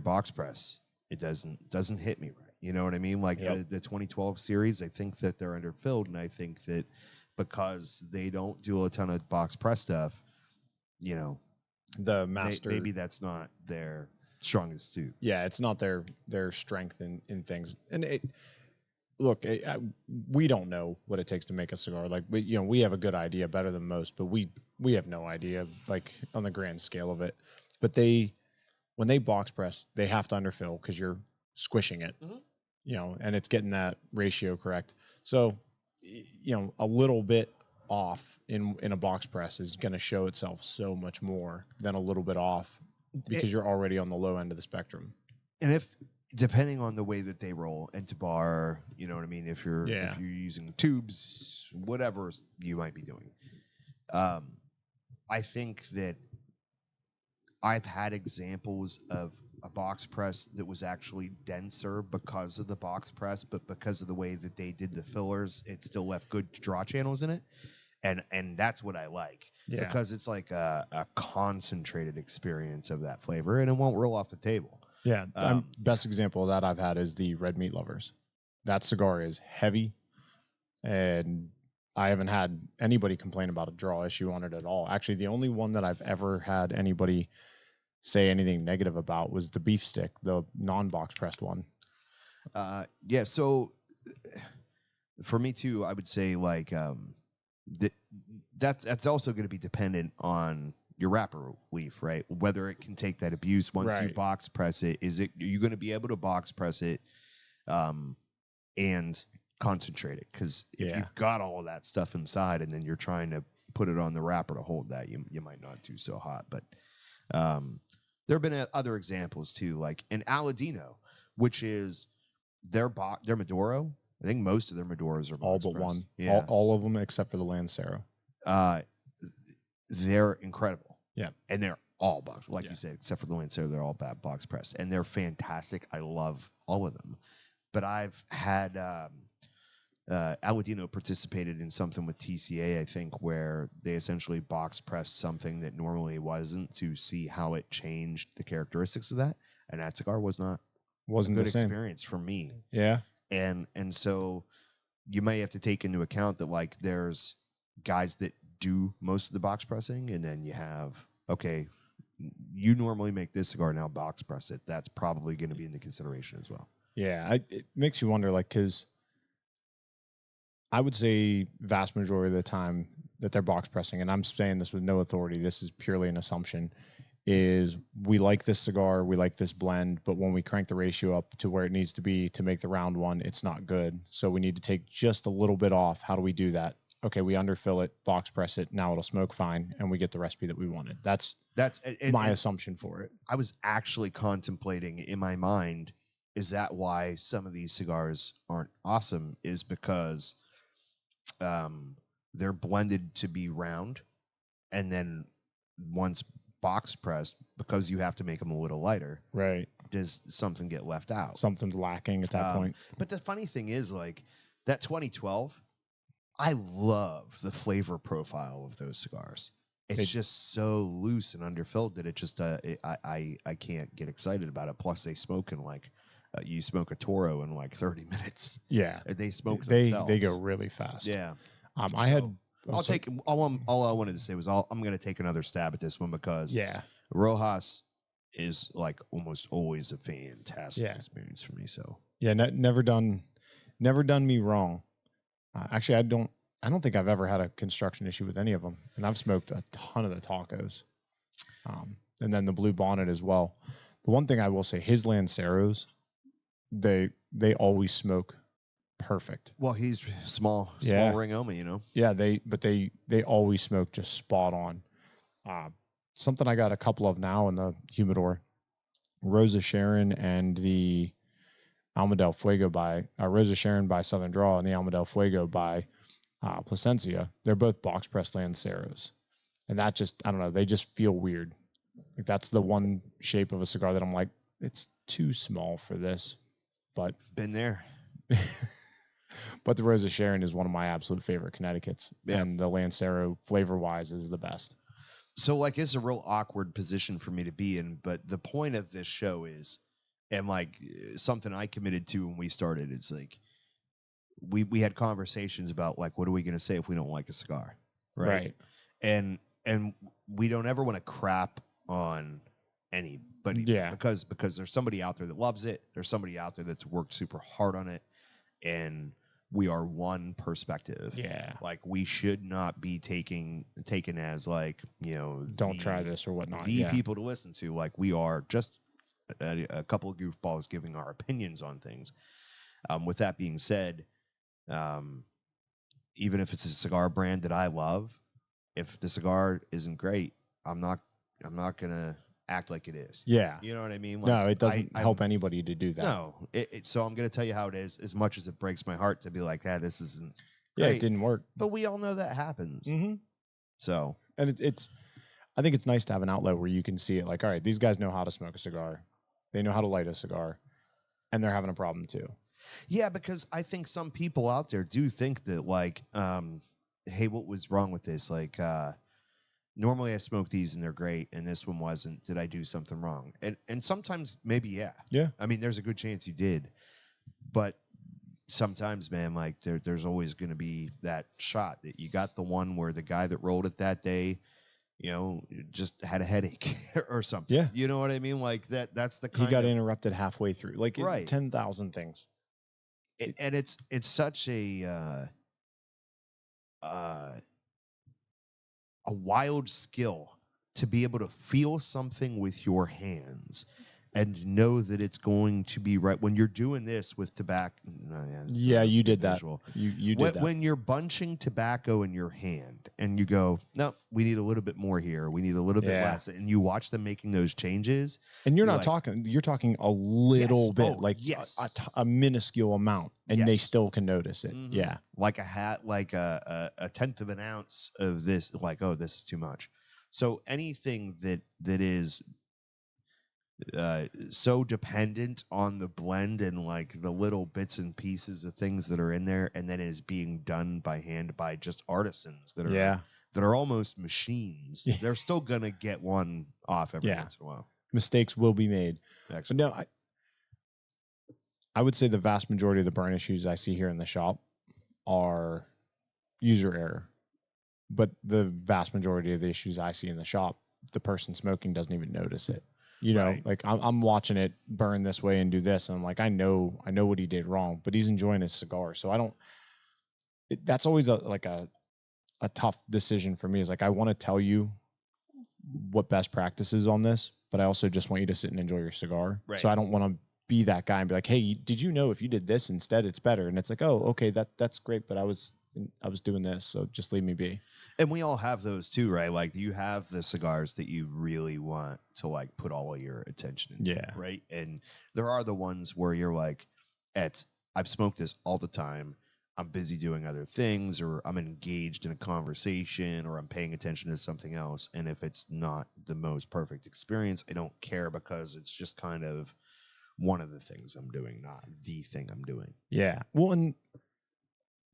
box press, it doesn't hit me right. You know what I mean? The 2012 series, I think that they're underfilled, and I think that because they don't do a ton of box press stuff, the master. Maybe that's not their strongest suit. Yeah, it's not their strength in things. And look, we don't know what it takes to make a cigar. Like we have a good idea, better than most, but we have no idea, like on the grand scale of it. But when they box press, they have to underfill because you're squishing it, and it's getting that ratio correct. So, a little bit off in a box press is going to show itself so much more than a little bit off because you're already on the low end of the spectrum. And depending on the way that they roll into bar, you know what I mean? If you're using tubes, whatever you might be doing. I think that I've had examples of a box press that was actually denser because of the box press, but because of the way that they did the fillers, it still left good draw channels in it. And that's what I like. Yeah. Because it's like a concentrated experience of that flavor, and it won't roll off the table. Yeah. Best example of that I've had is the Red Meat Lovers. That cigar is heavy, and I haven't had anybody complain about a draw issue on it at all. Actually, the only one that I've ever had anybody say anything negative about was the beef stick, the non-box pressed one. Yeah. So for me too, I would say like that's also going to be dependent on your wrapper leaf, right? Whether it can take that abuse once you box press it. Are you going to be able to box press it and concentrate it? Because if you've got all of that stuff inside and then you're trying to put it on the wrapper to hold that, you might not do so hot. But there have been other examples too, like an Aladino, which is their Maduro. I think most of their Maduros are all but pressed. one. Yeah, all of them except for the Lancero. They're incredible. Yeah, and they're all box, like you said, except for the Lancero. They're all box pressed, and they're fantastic. I love all of them. But I've had Aladino participated in something with TCA, I think, where they essentially box pressed something that normally wasn't to see how it changed the characteristics of that. And that cigar wasn't a good experience for me. Yeah. And so you may have to take into account that like there's guys that do most of the box pressing, and then you have, okay, you normally make this cigar, now box press it. That's probably going to be into consideration as well. Yeah, it makes you wonder, like, because I would say vast majority of the time that they're box pressing, and I'm saying this with no authority, this is purely an assumption, is we like this cigar, we like this blend, but when we crank the ratio up to where it needs to be to make the round one, it's not good. So we need to take just a little bit off. How do we do that? Okay, we underfill it, box press it, now it'll smoke fine, and we get the recipe that we wanted. That's my assumption for it. I was actually contemplating in my mind, is that why some of these cigars aren't awesome? Is because they're blended to be round, and then once box pressed, because you have to make them a little lighter, right? Does something get left out? Something's lacking at that point. But the funny thing is, like that 2012, I love the flavor profile of those cigars. It's just so loose and underfilled that it just I can't get excited about it. Plus, they smoke in like you smoke a Toro in like 30 minutes. Yeah, they smoke themselves. They go really fast. Yeah. All I wanted to say was I'm going to take another stab at this one because Rojas is like almost always a fantastic experience for me. So never done me wrong. Actually, I don't think I've ever had a construction issue with any of them, and I've smoked a ton of the tacos, and then the Blue Bonnet as well. The one thing I will say, his Lanceros, they always smoke perfect. Well, he's small ring Oma, you know. Yeah, they always smoke just spot on. Something I got a couple of now in the humidor, Rosa Sharon and the Alma del Fuego by Rosa Sharon by Southern Draw and the Alma del Fuego by Plasencia. They're both box pressed Lanceros, and that just, I don't know, they just feel weird. Like that's the one shape of a cigar that I'm like, it's too small for this. But been there. But the Rosa Sharon is one of my absolute favorite Connecticut's, and the Lancero flavor wise is the best. So like it's a real awkward position for me to be in, but the point of this show is, and like something I committed to when we started, it's like we had conversations about like, what are we going to say if we don't like a cigar, right? And we don't ever want to crap on anybody. Yeah. Because there's somebody out there that loves it. There's somebody out there that's worked super hard on it, and we are one perspective. Yeah. Like we should not be taken as like, Don't try this or whatnot. the Yeah. people to listen to. Like we are just a couple of goofballs giving our opinions on things. With that being said, even if it's a cigar brand that I love, if the cigar isn't great, I'm not gonna act like it is. Yeah. You know what I mean? No, it doesn't help I'm- anybody to do that. No, so I'm gonna tell you how it is. As much as it breaks my heart to be like, this isn't Yeah, great. it didn't work. But we all know that happens. Mm-hmm. So And it's I think it's nice to have an outlet where you can see it like, all right, these guys know how to smoke a cigar. They know how to light a cigar, and they're having a problem too. yeah, because I think some people out there do think that like, hey, what was wrong with this? Like, normally I smoke these and they're great, and this one wasn't. Did I do something wrong? And sometimes maybe yeah. Yeah. I mean, there's a good chance you did, but sometimes, man, like there's always going to be that shot that you got the one where the guy that rolled it that day, just had a headache or something. Yeah. You know what I mean? Like that's the He kind got of, interrupted halfway through. Like Right. 10,000 things. and it's such a wild skill to be able to feel something with your hands and know that it's going to be right when you're doing this with tobacco. Yeah, you did that. visual. You when, did that. when you're bunching tobacco in your hand and you go, no, we need a little bit more here. We need a little bit Yeah. less. And you watch them making those changes. And you're not like- talking, you're talking a little Yes. bit, Oh, like yes. a minuscule amount, and they Yes. still can notice it. Mhm. Yeah. Like a hat, like a tenth of an ounce of this, like, oh, this is too much. So anything that is so dependent on the blend and like the little bits and pieces of things that are in there, and then is being done by hand by just artisans that are Yeah. almost machines. Yeah. They're still gonna get one off every Yeah. once in a while. Mistakes will be made. But Actually, no, I would say the vast majority of the burn issues I see here in the shop are user error. But the vast majority of the issues I see in the shop, the person smoking doesn't even notice it. Right. Like I'm watching it burn this way and do this, and I'm like, I know what he did wrong, but he's enjoying his cigar. So I don't. That's always a tough decision for me. Is like I want to tell you what best practice is on this, but I also just want you to sit and enjoy your cigar. Right. So I don't want to be that guy and be like, hey, did you know if you did this instead, it's better? And it's like, oh, okay, that's great, but I was doing this, so just leave me be. and we all have those too, right? Like you have the cigars that you really want to like put all of your attention into, Yeah. right? And there are the ones where you're like, I've smoked this all the time. I'm busy doing other things, or I'm engaged in a conversation, or I'm paying attention to something else. And if it's not the most perfect experience, I don't care because it's just kind of one of the things I'm doing, not the thing I'm doing. Yeah. Well, and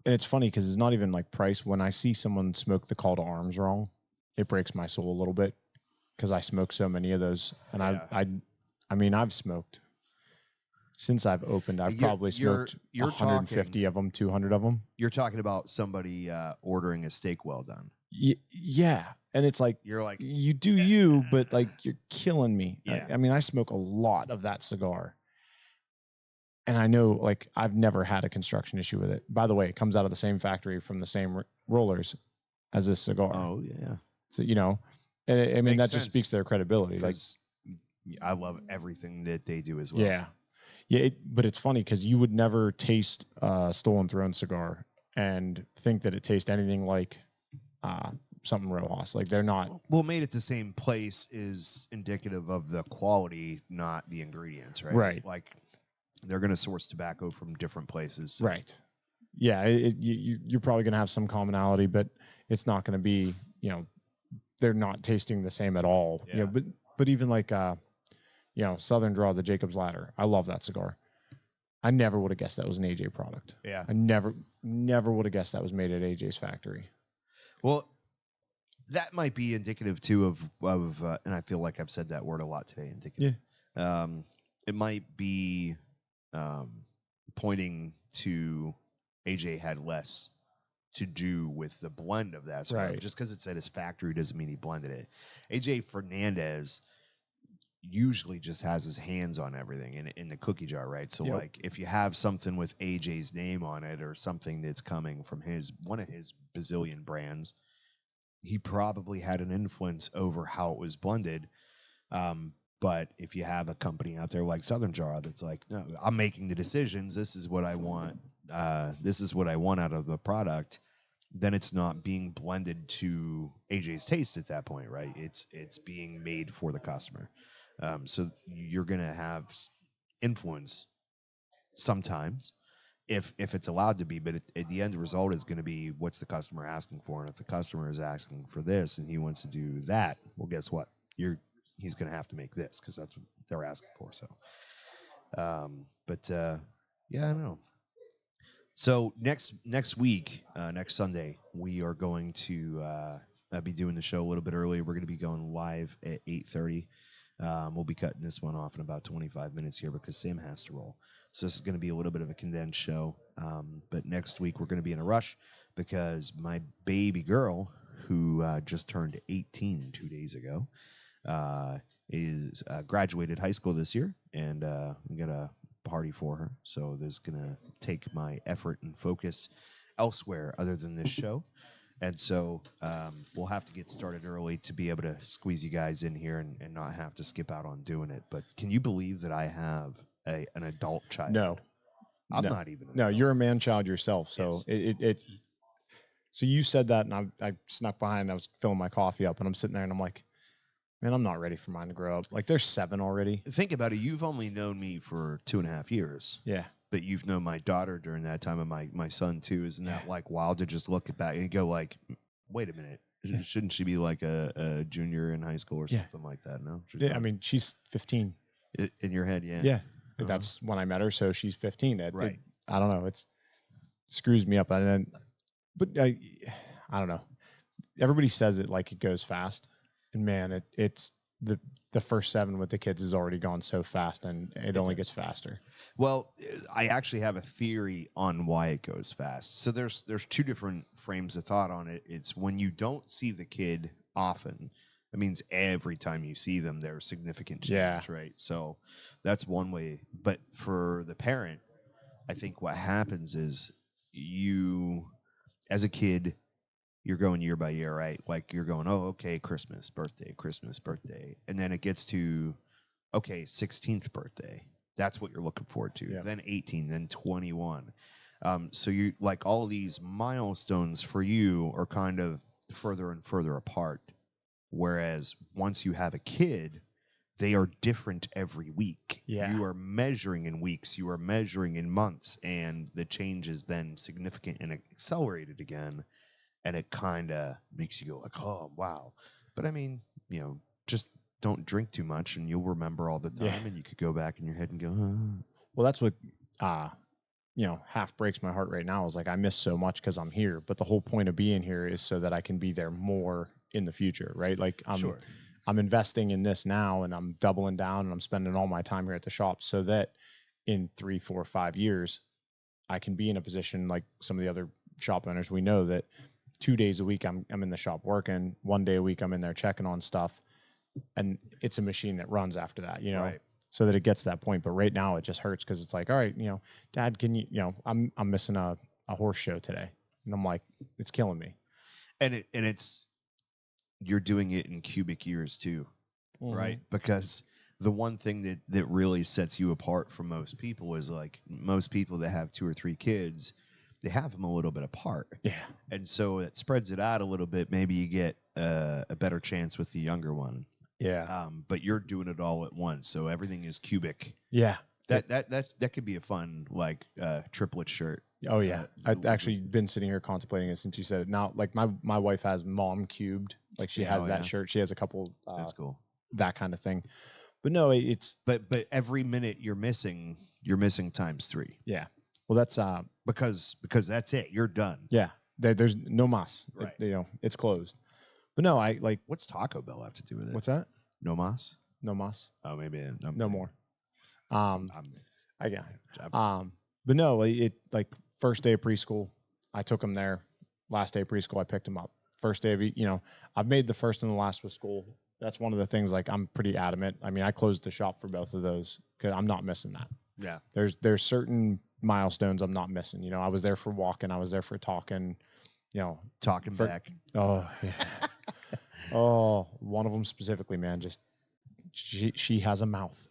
it's funny because it's not even like price. When I see someone smoke the call to arms wrong, it breaks my soul a little bit because I smoke so many of those. And Yeah. I mean, I've smoked since I've opened. I've probably smoked you're 150 of them, 200 of them. You're talking about somebody ordering a steak well done. Yeah. And it's like, You're like, you do you, but like you're killing me. Yeah. I mean, I smoke a lot of that cigar. And I know, like, I've never had a construction issue with it. By the way, it comes out of the same factory from the same rollers as this cigar. oh yeah. So, and I mean, Makes that just sense. speaks to their credibility. Like, 'Cause I love everything that they do as well. yeah. Yeah. But it's funny because you would never taste Stolen Throne cigar and think that it tastes anything like something Rojas. Like, they're not. Well, made at the same place is indicative of the quality, not the ingredients, right? Right. Like they're going to source tobacco from different places. Right. Yeah. You're probably going to have some commonality, but it's not going to be, they're not tasting the same at all. Yeah. But even like, Southern Draw, the Jacob's Ladder. I love that cigar. I never would have guessed that was an AJ product. Yeah. I never would have guessed that was made at AJ's factory. Well, that might be indicative too of and I feel like I've said that word a lot today. Indicative. Yeah. It might be pointing to AJ had less to do with the blend of that cigar. Right. Just because it's at his factory doesn't mean he blended it. AJ Fernandez usually just has his hands on everything in the cookie jar, right? So Yep. like if you have something with AJ's name on it or something that's coming from one of his bazillion brands, he probably had an influence over how it was blended. But if you have a company out there like Southern Jar that's like, no, I'm making the decisions. This is what I want. This is what I want out of the product. Then it's not being blended to AJ's taste at that point, right? It's being made for the customer. So you're gonna have influence sometimes if it's allowed to be, but at the end, the result is going to be what's the customer asking for, and if the customer is asking for this and he wants to do that, well, guess what? He's going to have to make this because that's what they're asking for. So, yeah, I don't know. So next week, next Sunday, we are going to be doing the show a little bit earlier. We're going to be going live at 8:30. We'll be cutting this one off in about 25 minutes here because Sam has to roll. So this is going to be a little bit of a condensed show. But next week we're going to be in a rush because my baby girl, who just turned 18 2 days ago, is graduated high school this year, and we got a party for her. So there's going to take my effort and focus elsewhere other than this show. And so we'll have to get started early to be able to squeeze you guys in here and not have to skip out on doing it. But can you believe that I have an adult child? No. I'm No. not even. No, you're a man child yourself. So Yes. So you said that, and I snuck behind. I was filling my coffee up, and I'm sitting there, and I'm like, man, I'm not ready for mine to grow up. Like, they're 7 already. Think about it. You've only known me for 2.5 years. Yeah. But you've known my daughter during that time, and my son too. Isn't that like wild to just look back and go like, wait a minute, shouldn't she be like a junior in high school or something like that? No, Yeah, I mean, she's 15. In your head, yeah, Yeah, that's when I met her, so she's 15. Right. I don't know. It screws me up, and then, but I don't know. Everybody says it like it goes fast, and man, it's the first 7 with the kids has already gone so fast, and it only gets faster. Well, I actually have a theory on why it goes fast. So there's 2 different frames of thought on it. It's when you don't see the kid often, that means every time you see them, there's significant change, right? So that's one way. But for the parent, I think what happens is you, as a kid, you're going year by year, right? Like you're going, oh, okay, Christmas, birthday. And then it gets to, okay, 16th birthday. That's what you're looking forward to. Yeah. Then 18, then 21. So you like all of these milestones for you are kind of further and further apart. Whereas once you have a kid, they are different every week. Yeah. You are measuring in weeks, you are measuring in months, and the change is then significant and accelerated again. And it kind of makes you go like, oh, wow. But I mean, just don't drink too much and you'll remember all the time and you could go back in your head and go, Well, that's what, half breaks my heart right now is like, I miss so much because I'm here. But the whole point of being here is so that I can be there more in the future, right? Like I'm investing in this now and I'm doubling down and I'm spending all my time here at the shop so that in 3, 4, 5 years, I can be in a position like some of the other shop owners. We know that 2 days a week I'm in the shop working, 1 day a week I'm in there checking on stuff, and it's a machine that runs after that, Right. so that it gets to that point. But right now it just hurts because it's like, all right, Dad, can you, I'm missing a horse show today, and I'm like, it's killing me. And it's you're doing it in cubic years too, right? Because the one thing that really sets you apart from most people is like most people that have 2 or 3 kids, they have them a little bit apart. Yeah. And so it spreads it out a little bit. Maybe you get a better chance with the younger one. Yeah. But you're doing it all at once. So everything is cubic. Yeah. That could be a fun like triplet shirt. Oh yeah. I've actually been sitting here contemplating it since you said it. Now, like my wife has mom cubed. Like she has that shirt. She has a couple that's cool. That kind of thing. But no, it's but every minute you're missing times 3. Yeah. Well, that's because that's it. You're done. Yeah. There's no mas. Right. It's closed. But no, I like. What's Taco Bell have to do with it? What's that? No mas. No mas. Oh, maybe no more. I got it. But no, it like first day of preschool, I took him there. last day of preschool, I picked him up. First day of, I've made the first and the last with school. That's one of the things, like, I'm pretty adamant. I mean, I closed the shop for both of those because I'm not missing that. Yeah. There's certain milestones I'm not missing. I was there for walking. I was there for talking, Talking back. Oh, yeah. Oh, one of them specifically, man, just she has a mouth.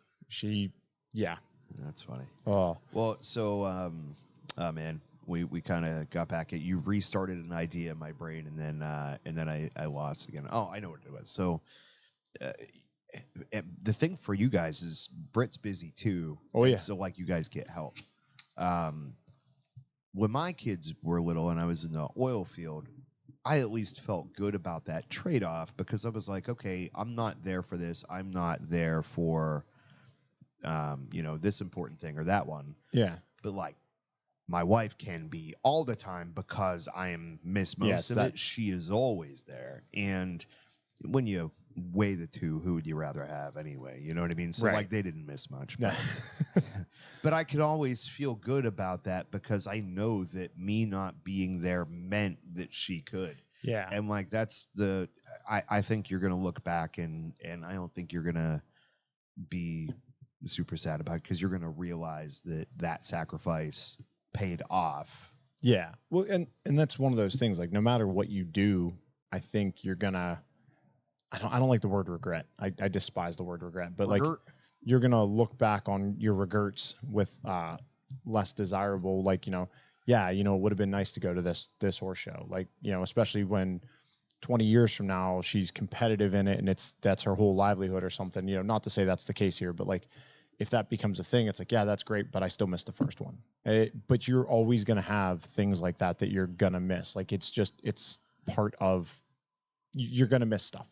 Yeah. That's funny. Oh. Well, so, man, we kind of got back at you restarted an idea in my brain and then I lost it again. Oh, I know what it was. So, the thing for you guys is Britt's busy too. Oh, yeah. So like you guys get help. When my kids were little and I was in the oil field, I at least felt good about that trade-off because I was like, okay, I'm not there for this. I'm not there for, this important thing or that one. Yeah. But like, my wife can be all the time because I miss most of it. She is always there. And when you weigh the two, who would you rather have anyway? You know what I mean? So right. like they didn't miss much. But, but I could always feel good about that because I know that me not being there meant that she could. Yeah. And like that's I think you're gonna look back and I don't think you're gonna be super sad about it because you're gonna realize that sacrifice paid off. Yeah. Well, and that's one of those things, like no matter what you do, I think you're gonna I don't like the word regret. I despise the word regret, but like you're gonna look back on your regrets with less desirable, like, it would have been nice to go to this horse show. Like, especially when 20 years from now she's competitive in it and that's her whole livelihood or something, not to say that's the case here, but like if that becomes a thing, it's like, yeah, that's great, but I still missed the first one. But you're always going to have things like that you're going to miss. Like, it's part of, you're going to miss stuff.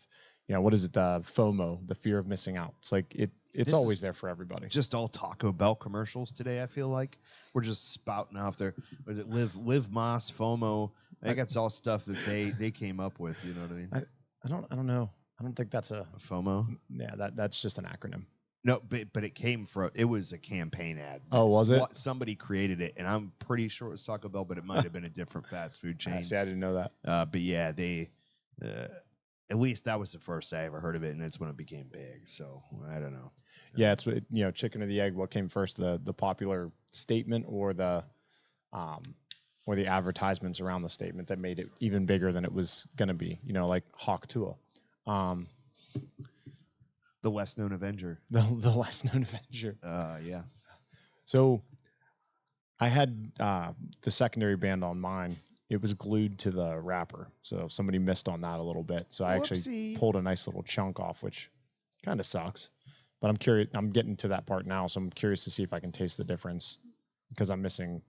What is it? The FOMO, the fear of missing out. It's like, it's always there for everybody. Just all Taco Bell commercials today, I feel like. We're just spouting off there. Was it Live Moss, FOMO? I think that's all stuff that they came up with, you know what I mean? I don't know. I don't think that's a FOMO. Yeah, that's just an acronym. No, but it was a campaign ad. Oh, was it? Somebody created it, and I'm pretty sure it was Taco Bell, but it might have been a different fast food chain. See, I didn't know that. But yeah, they, at least that was the first I ever heard of it, and it's when it became big. So I don't know. Yeah, it's chicken or the egg. What came first, the popular statement or the advertisements around the statement that made it even bigger than it was going to be? Like Hawk Tua. The less known Avenger. The less known Avenger. Yeah. So I had the secondary band on mine. It was glued to the wrapper. So somebody missed on that a little bit. So I actually pulled a nice little chunk off, which kind of sucks. But I'm curious. I'm getting to that part now. So I'm curious to see if I can taste the difference because I'm missing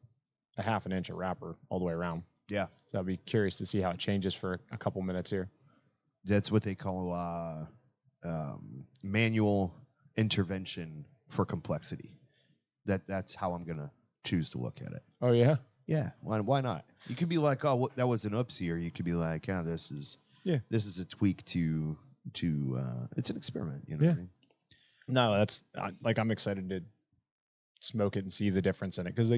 a half an inch of wrapper all the way around. Yeah. So I'll be curious to see how it changes for a couple minutes here. That's what they call manual intervention for complexity. That's how I'm gonna choose to look at it. Oh yeah, yeah. Why not? You could be like, oh, that was an oopsie, or you could be like, yeah, this is a tweak to it's an experiment. You know what I mean? No, that's I'm excited to smoke it and see the difference in it because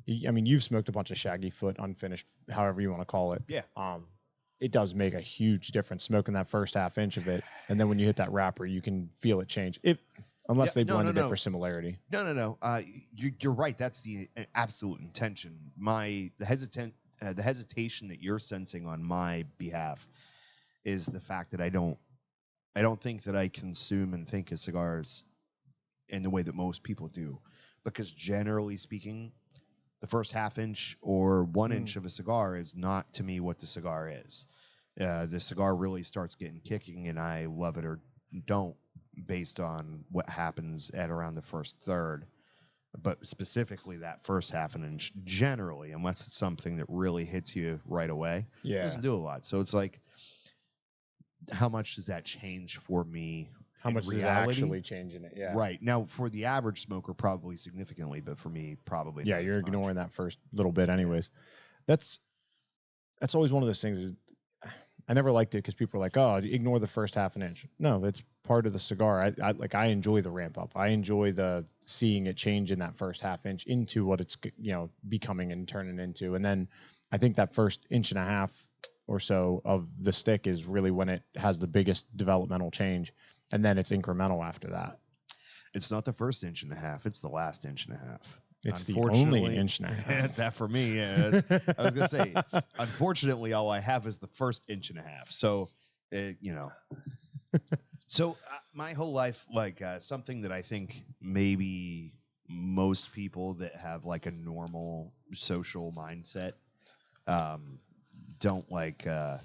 you've smoked a bunch of shaggy foot unfinished, however you want to call it. Yeah. It does make a huge difference smoking that first half inch of it. And then when you hit that wrapper, you can feel it change. Unless they blended it for similarity. No. You're right. That's the absolute intention. The hesitation that you're sensing on my behalf is the fact that I don't think that I consume and think of cigars in the way that most people do. Because generally speaking, the first half inch or 1 inch of a cigar is not to me what the cigar is. The cigar really starts getting kicking, and I love it or don't based on what happens at around the first third. But specifically that first half an inch, generally, unless it's something that really hits you right away, doesn't do a lot. So it's like, how much does that change for me? How much is actually changing it? Yeah. Right. Now, for the average smoker, probably significantly, but for me, probably not. Yeah, you're ignoring that first little bit anyways. That's always one of those things. Is I never liked it because people are like, oh, ignore the first half an inch. No, it's part of the cigar. I enjoy the ramp up. I enjoy the seeing it change in that first half inch into what it's becoming and turning into. And then I think that first inch and a half or so of the stick is really when it has the biggest developmental change, and then it's incremental after that. It's not the first inch and a half; it's the last inch and a half. It's the only inch and a half. That for me, yeah, I was gonna say. Unfortunately, all I have is the first inch and a half. So, you know. So my whole life, like something that I think maybe most people that have like a normal social mindset don't like that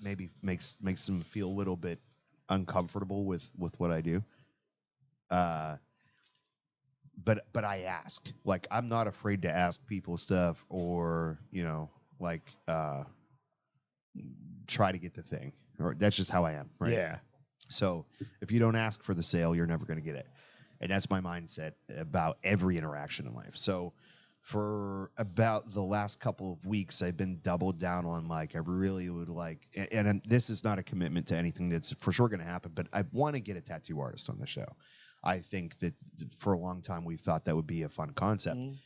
maybe makes them feel a little bit uncomfortable with what I do. But I ask. Like I'm not afraid to ask people stuff or, like try to get the thing. Or that's just how I am, right? Yeah. So if you don't ask for the sale, you're never going to get it. And that's my mindset about every interaction in life. So for about the last couple of weeks, I've been doubled down on like, I really would like, and this is not a commitment to anything that's for sure going to happen, but I want to get a tattoo artist on the show. I think that for a long time, we've thought that would be a fun concept. Mm.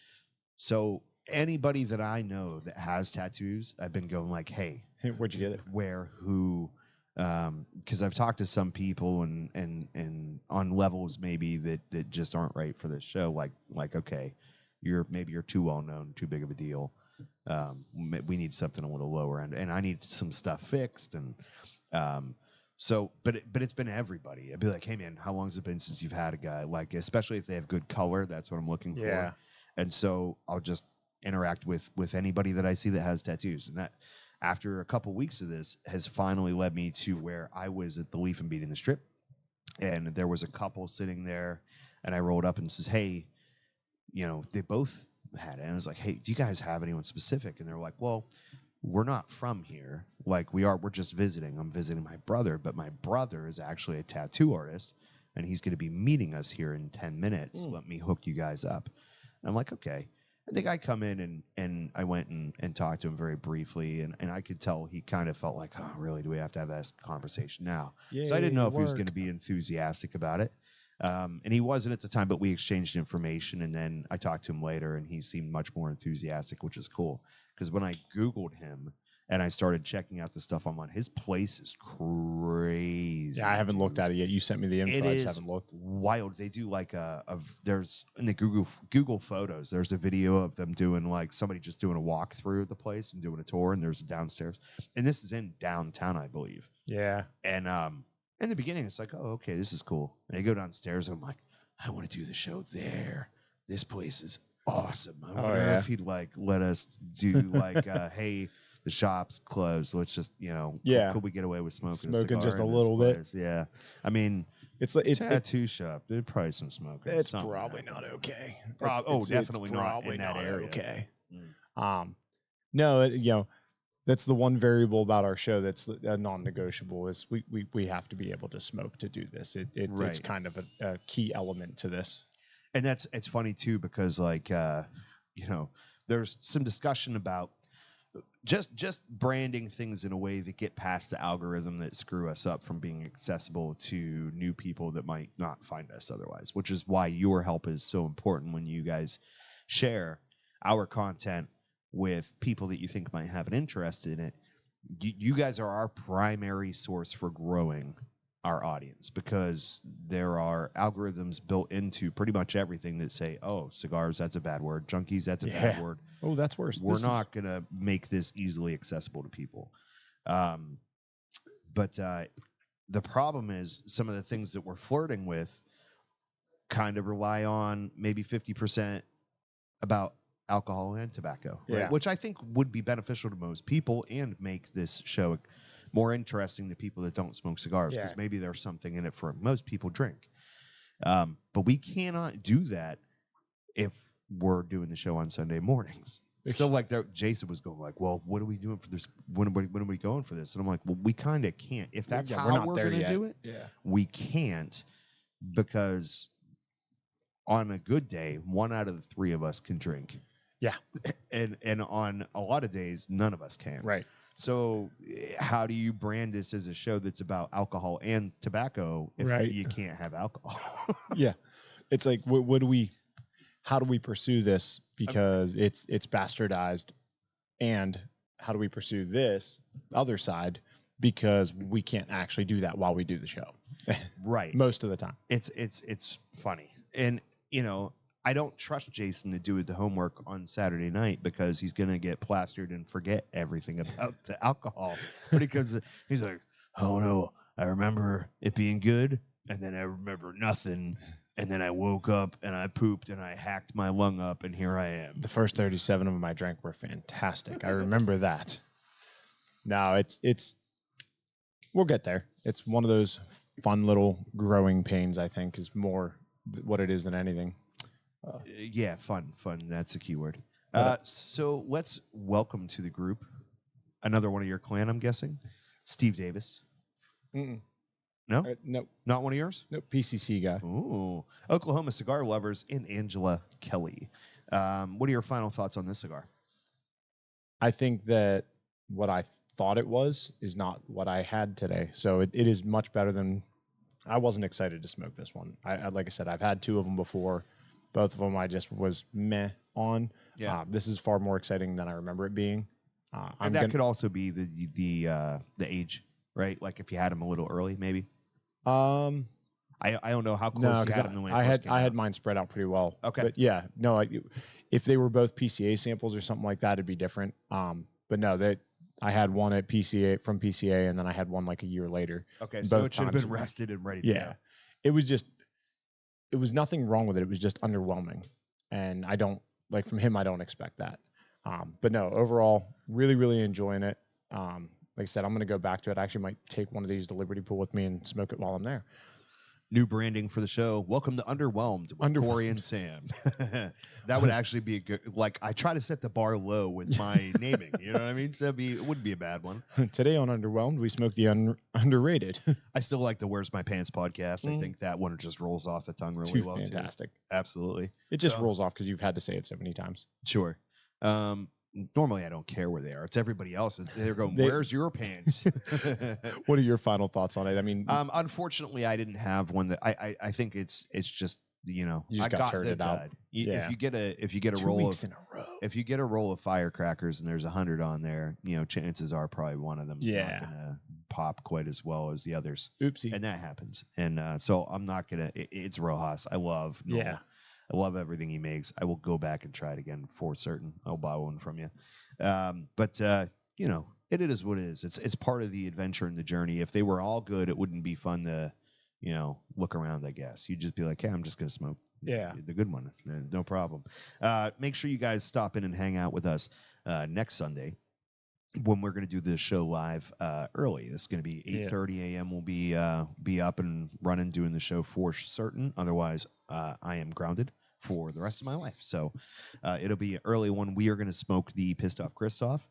So anybody that I know that has tattoos, I've been going like, hey, where'd you get it? Where, who, because I've talked to some people and on levels maybe that just aren't right for this show. Like okay, you're too well known, too big of a deal. We need something a little lower end, and I need some stuff fixed. And so, but it's been everybody. I'd be like, hey man, how long has it been since you've had a guy? Like, especially if they have good color, that's what I'm looking for. And so I'll just interact with anybody that I see that has tattoos, and that. After a couple weeks of this has finally led me to where I was at the Leaf and Beat in the Strip, and there was a couple sitting there, and I rolled up and says, hey, they both had it. And I was like, hey, do you guys have anyone specific? And they're like, well, we're not from here. Like we're just visiting. I'm visiting my brother, but my brother is actually a tattoo artist, and he's going to be meeting us here in 10 minutes. Let me hook you guys up. And I'm like, okay. And the guy come in and I went and talked to him very briefly, and I could tell he kind of felt like, oh, really, do we have to have this conversation now? Yay, so I didn't know if he was going to be enthusiastic about it. And he wasn't at the time, but we exchanged information, and then I talked to him later, and he seemed much more enthusiastic, which is cool. Because when I Googled him and I started checking out the stuff online, his place is crazy. Yeah, I haven't looked at it yet. You sent me the info. I just haven't looked. Wild. They do like there's in the Google Photos, there's a video of them doing like somebody just doing a walkthrough of the place and doing a tour, and there's downstairs. And this is in downtown, I believe. Yeah. And in the beginning, it's like, oh, okay, this is cool. And I go downstairs, and I'm like, I want to do the show there. This place is awesome. I wonder if he'd like let us do like, hey, the shop's closed. Let's just, could we get away with smoking just a little bit? Yeah. I mean, it's a tattoo shop. There's probably some smoking. It's probably not okay. Definitely not in that area. Okay. No, that's the one variable about our show that's non-negotiable is we have to be able to smoke to do this. It's kind of a key element to this. And it's funny too, because like, there's some discussion about just branding things in a way that get past the algorithm that screw us up from being accessible to new people that might not find us otherwise, which is why your help is so important when you guys share our content with people that you think might have an interest in it. You guys are our primary source for growing our audience, because there are algorithms built into pretty much everything that say, oh, cigars, that's a bad word. Junkies, that's a bad word. Oh, that's worse. We're not going to make this easily accessible to people. But the problem is some of the things that we're flirting with kind of rely on maybe 50% about alcohol and tobacco, right? Which I think would be beneficial to most people and make this show more interesting to people that don't smoke cigars, because maybe there's something in it for most people drink. But we cannot do that if we're doing the show on Sunday mornings. So like Jason was going like, well, what are we doing for this? When are we going for this? And I'm like, well, we kind of can't. If that's how we're going to do it, we can't, because on a good day, 1 out of the 3 of us can drink. Yeah. And on a lot of days, none of us can. Right. So how do you brand this as a show that's about alcohol and tobacco if you can't have alcohol? Yeah. It's like, how do we pursue this? Because it's bastardized and how do we pursue this other side, because we can't actually do that while we do the show. Right. Most of the time. It's funny. And, you know, I don't trust Jason to do the homework on Saturday night because he's going to get plastered and forget everything about the alcohol. Because he's like, oh no, I remember it being good, and then I remember nothing. And then I woke up and I pooped and I hacked my lung up, and here I am. The first 37 of them I drank were fantastic. I remember that. No, it's we'll get there. It's one of those fun little growing pains, I think, is more what it is than anything. Yeah, fun. That's the key word. But, So let's welcome to the group another one of your clan, I'm guessing, Steve Davis. No, no, not one of yours. no, PCC guy. Ooh, Oklahoma cigar lovers and Angela Kelly. What are your final thoughts on this cigar? I think that what I thought it was is not what I had today. So it is much better than. I wasn't excited to smoke this one. I like I said, I've had 2 of them before. Both of them I just was meh on. Yeah. This is far more exciting than I remember it being. And that could also be the age, right? Like if you had them a little early, maybe. I don't know how close you had them when I had mine spread out pretty well. Okay. But yeah, no, if they were both PCA samples or something like that, it'd be different. But no, I had one at PCA from PCA, and then I had one like a year later. Okay, so it should have been rested and ready to go. It was nothing wrong with it. It was just underwhelming. And I don't, like from him, I don't expect that. But no, overall, really, really enjoying it. Like I said, I'm going to go back to it. I actually might take one of these to Liberty Pool with me and smoke it while I'm there. New branding for the show. Welcome to Underwhelmed with Corey and Sam. That would actually be a good, like, I try to set the bar low with my naming. You know what I mean? So it wouldn't be a bad one. Today on Underwhelmed, we smoked the underrated. I still like the Where's My Pants podcast. I think that one just rolls off the tongue really well. Fantastic. Too. Absolutely. It just rolls off because you've had to say it so many times. Sure. Normally I don't care where they are. It's everybody else. They're going, where's your pants? What are your final thoughts on it? I mean, unfortunately, I didn't have one that I think it's just, you know, you just got turned out. If you get a 2 roll weeks in a row, if you get a roll of firecrackers and there's 100 on there, you know, chances are probably one of them is not gonna pop quite as well as the others. Oopsie. And that happens. And so I'm not gonna. It's Rojas. I love. Noel. Yeah. I love everything he makes. I will go back and try it again for certain. I'll buy one from you. But you know, it is what it is. It's part of the adventure and the journey. If they were all good, it wouldn't be fun to, you know, look around, I guess. You'd just be like, hey, I'm just going to smoke the good one. No problem. Make sure you guys stop in and hang out with us next Sunday when we're going to do this show live early. This is going to be 8:30 a.m. We'll be up and running doing the show for certain. Otherwise, I am grounded for the rest of my life. So it'll be an early one. We are going to smoke the Pissed Off Christoph.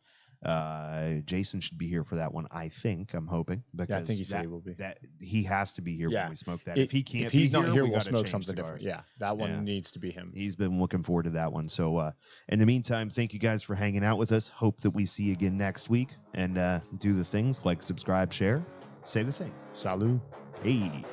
Jason should be here for that one, I think. I'm hoping. Because I think he said he will be. That he has to be here when we smoke that. If he's not here, we'll smoke something cigars. different. Yeah, that one needs to be him. He's been looking forward to that one. So in the meantime, thank you guys for hanging out with us. Hope that we see you again next week, and do the things like subscribe, share, say the thing. Salut. Hey.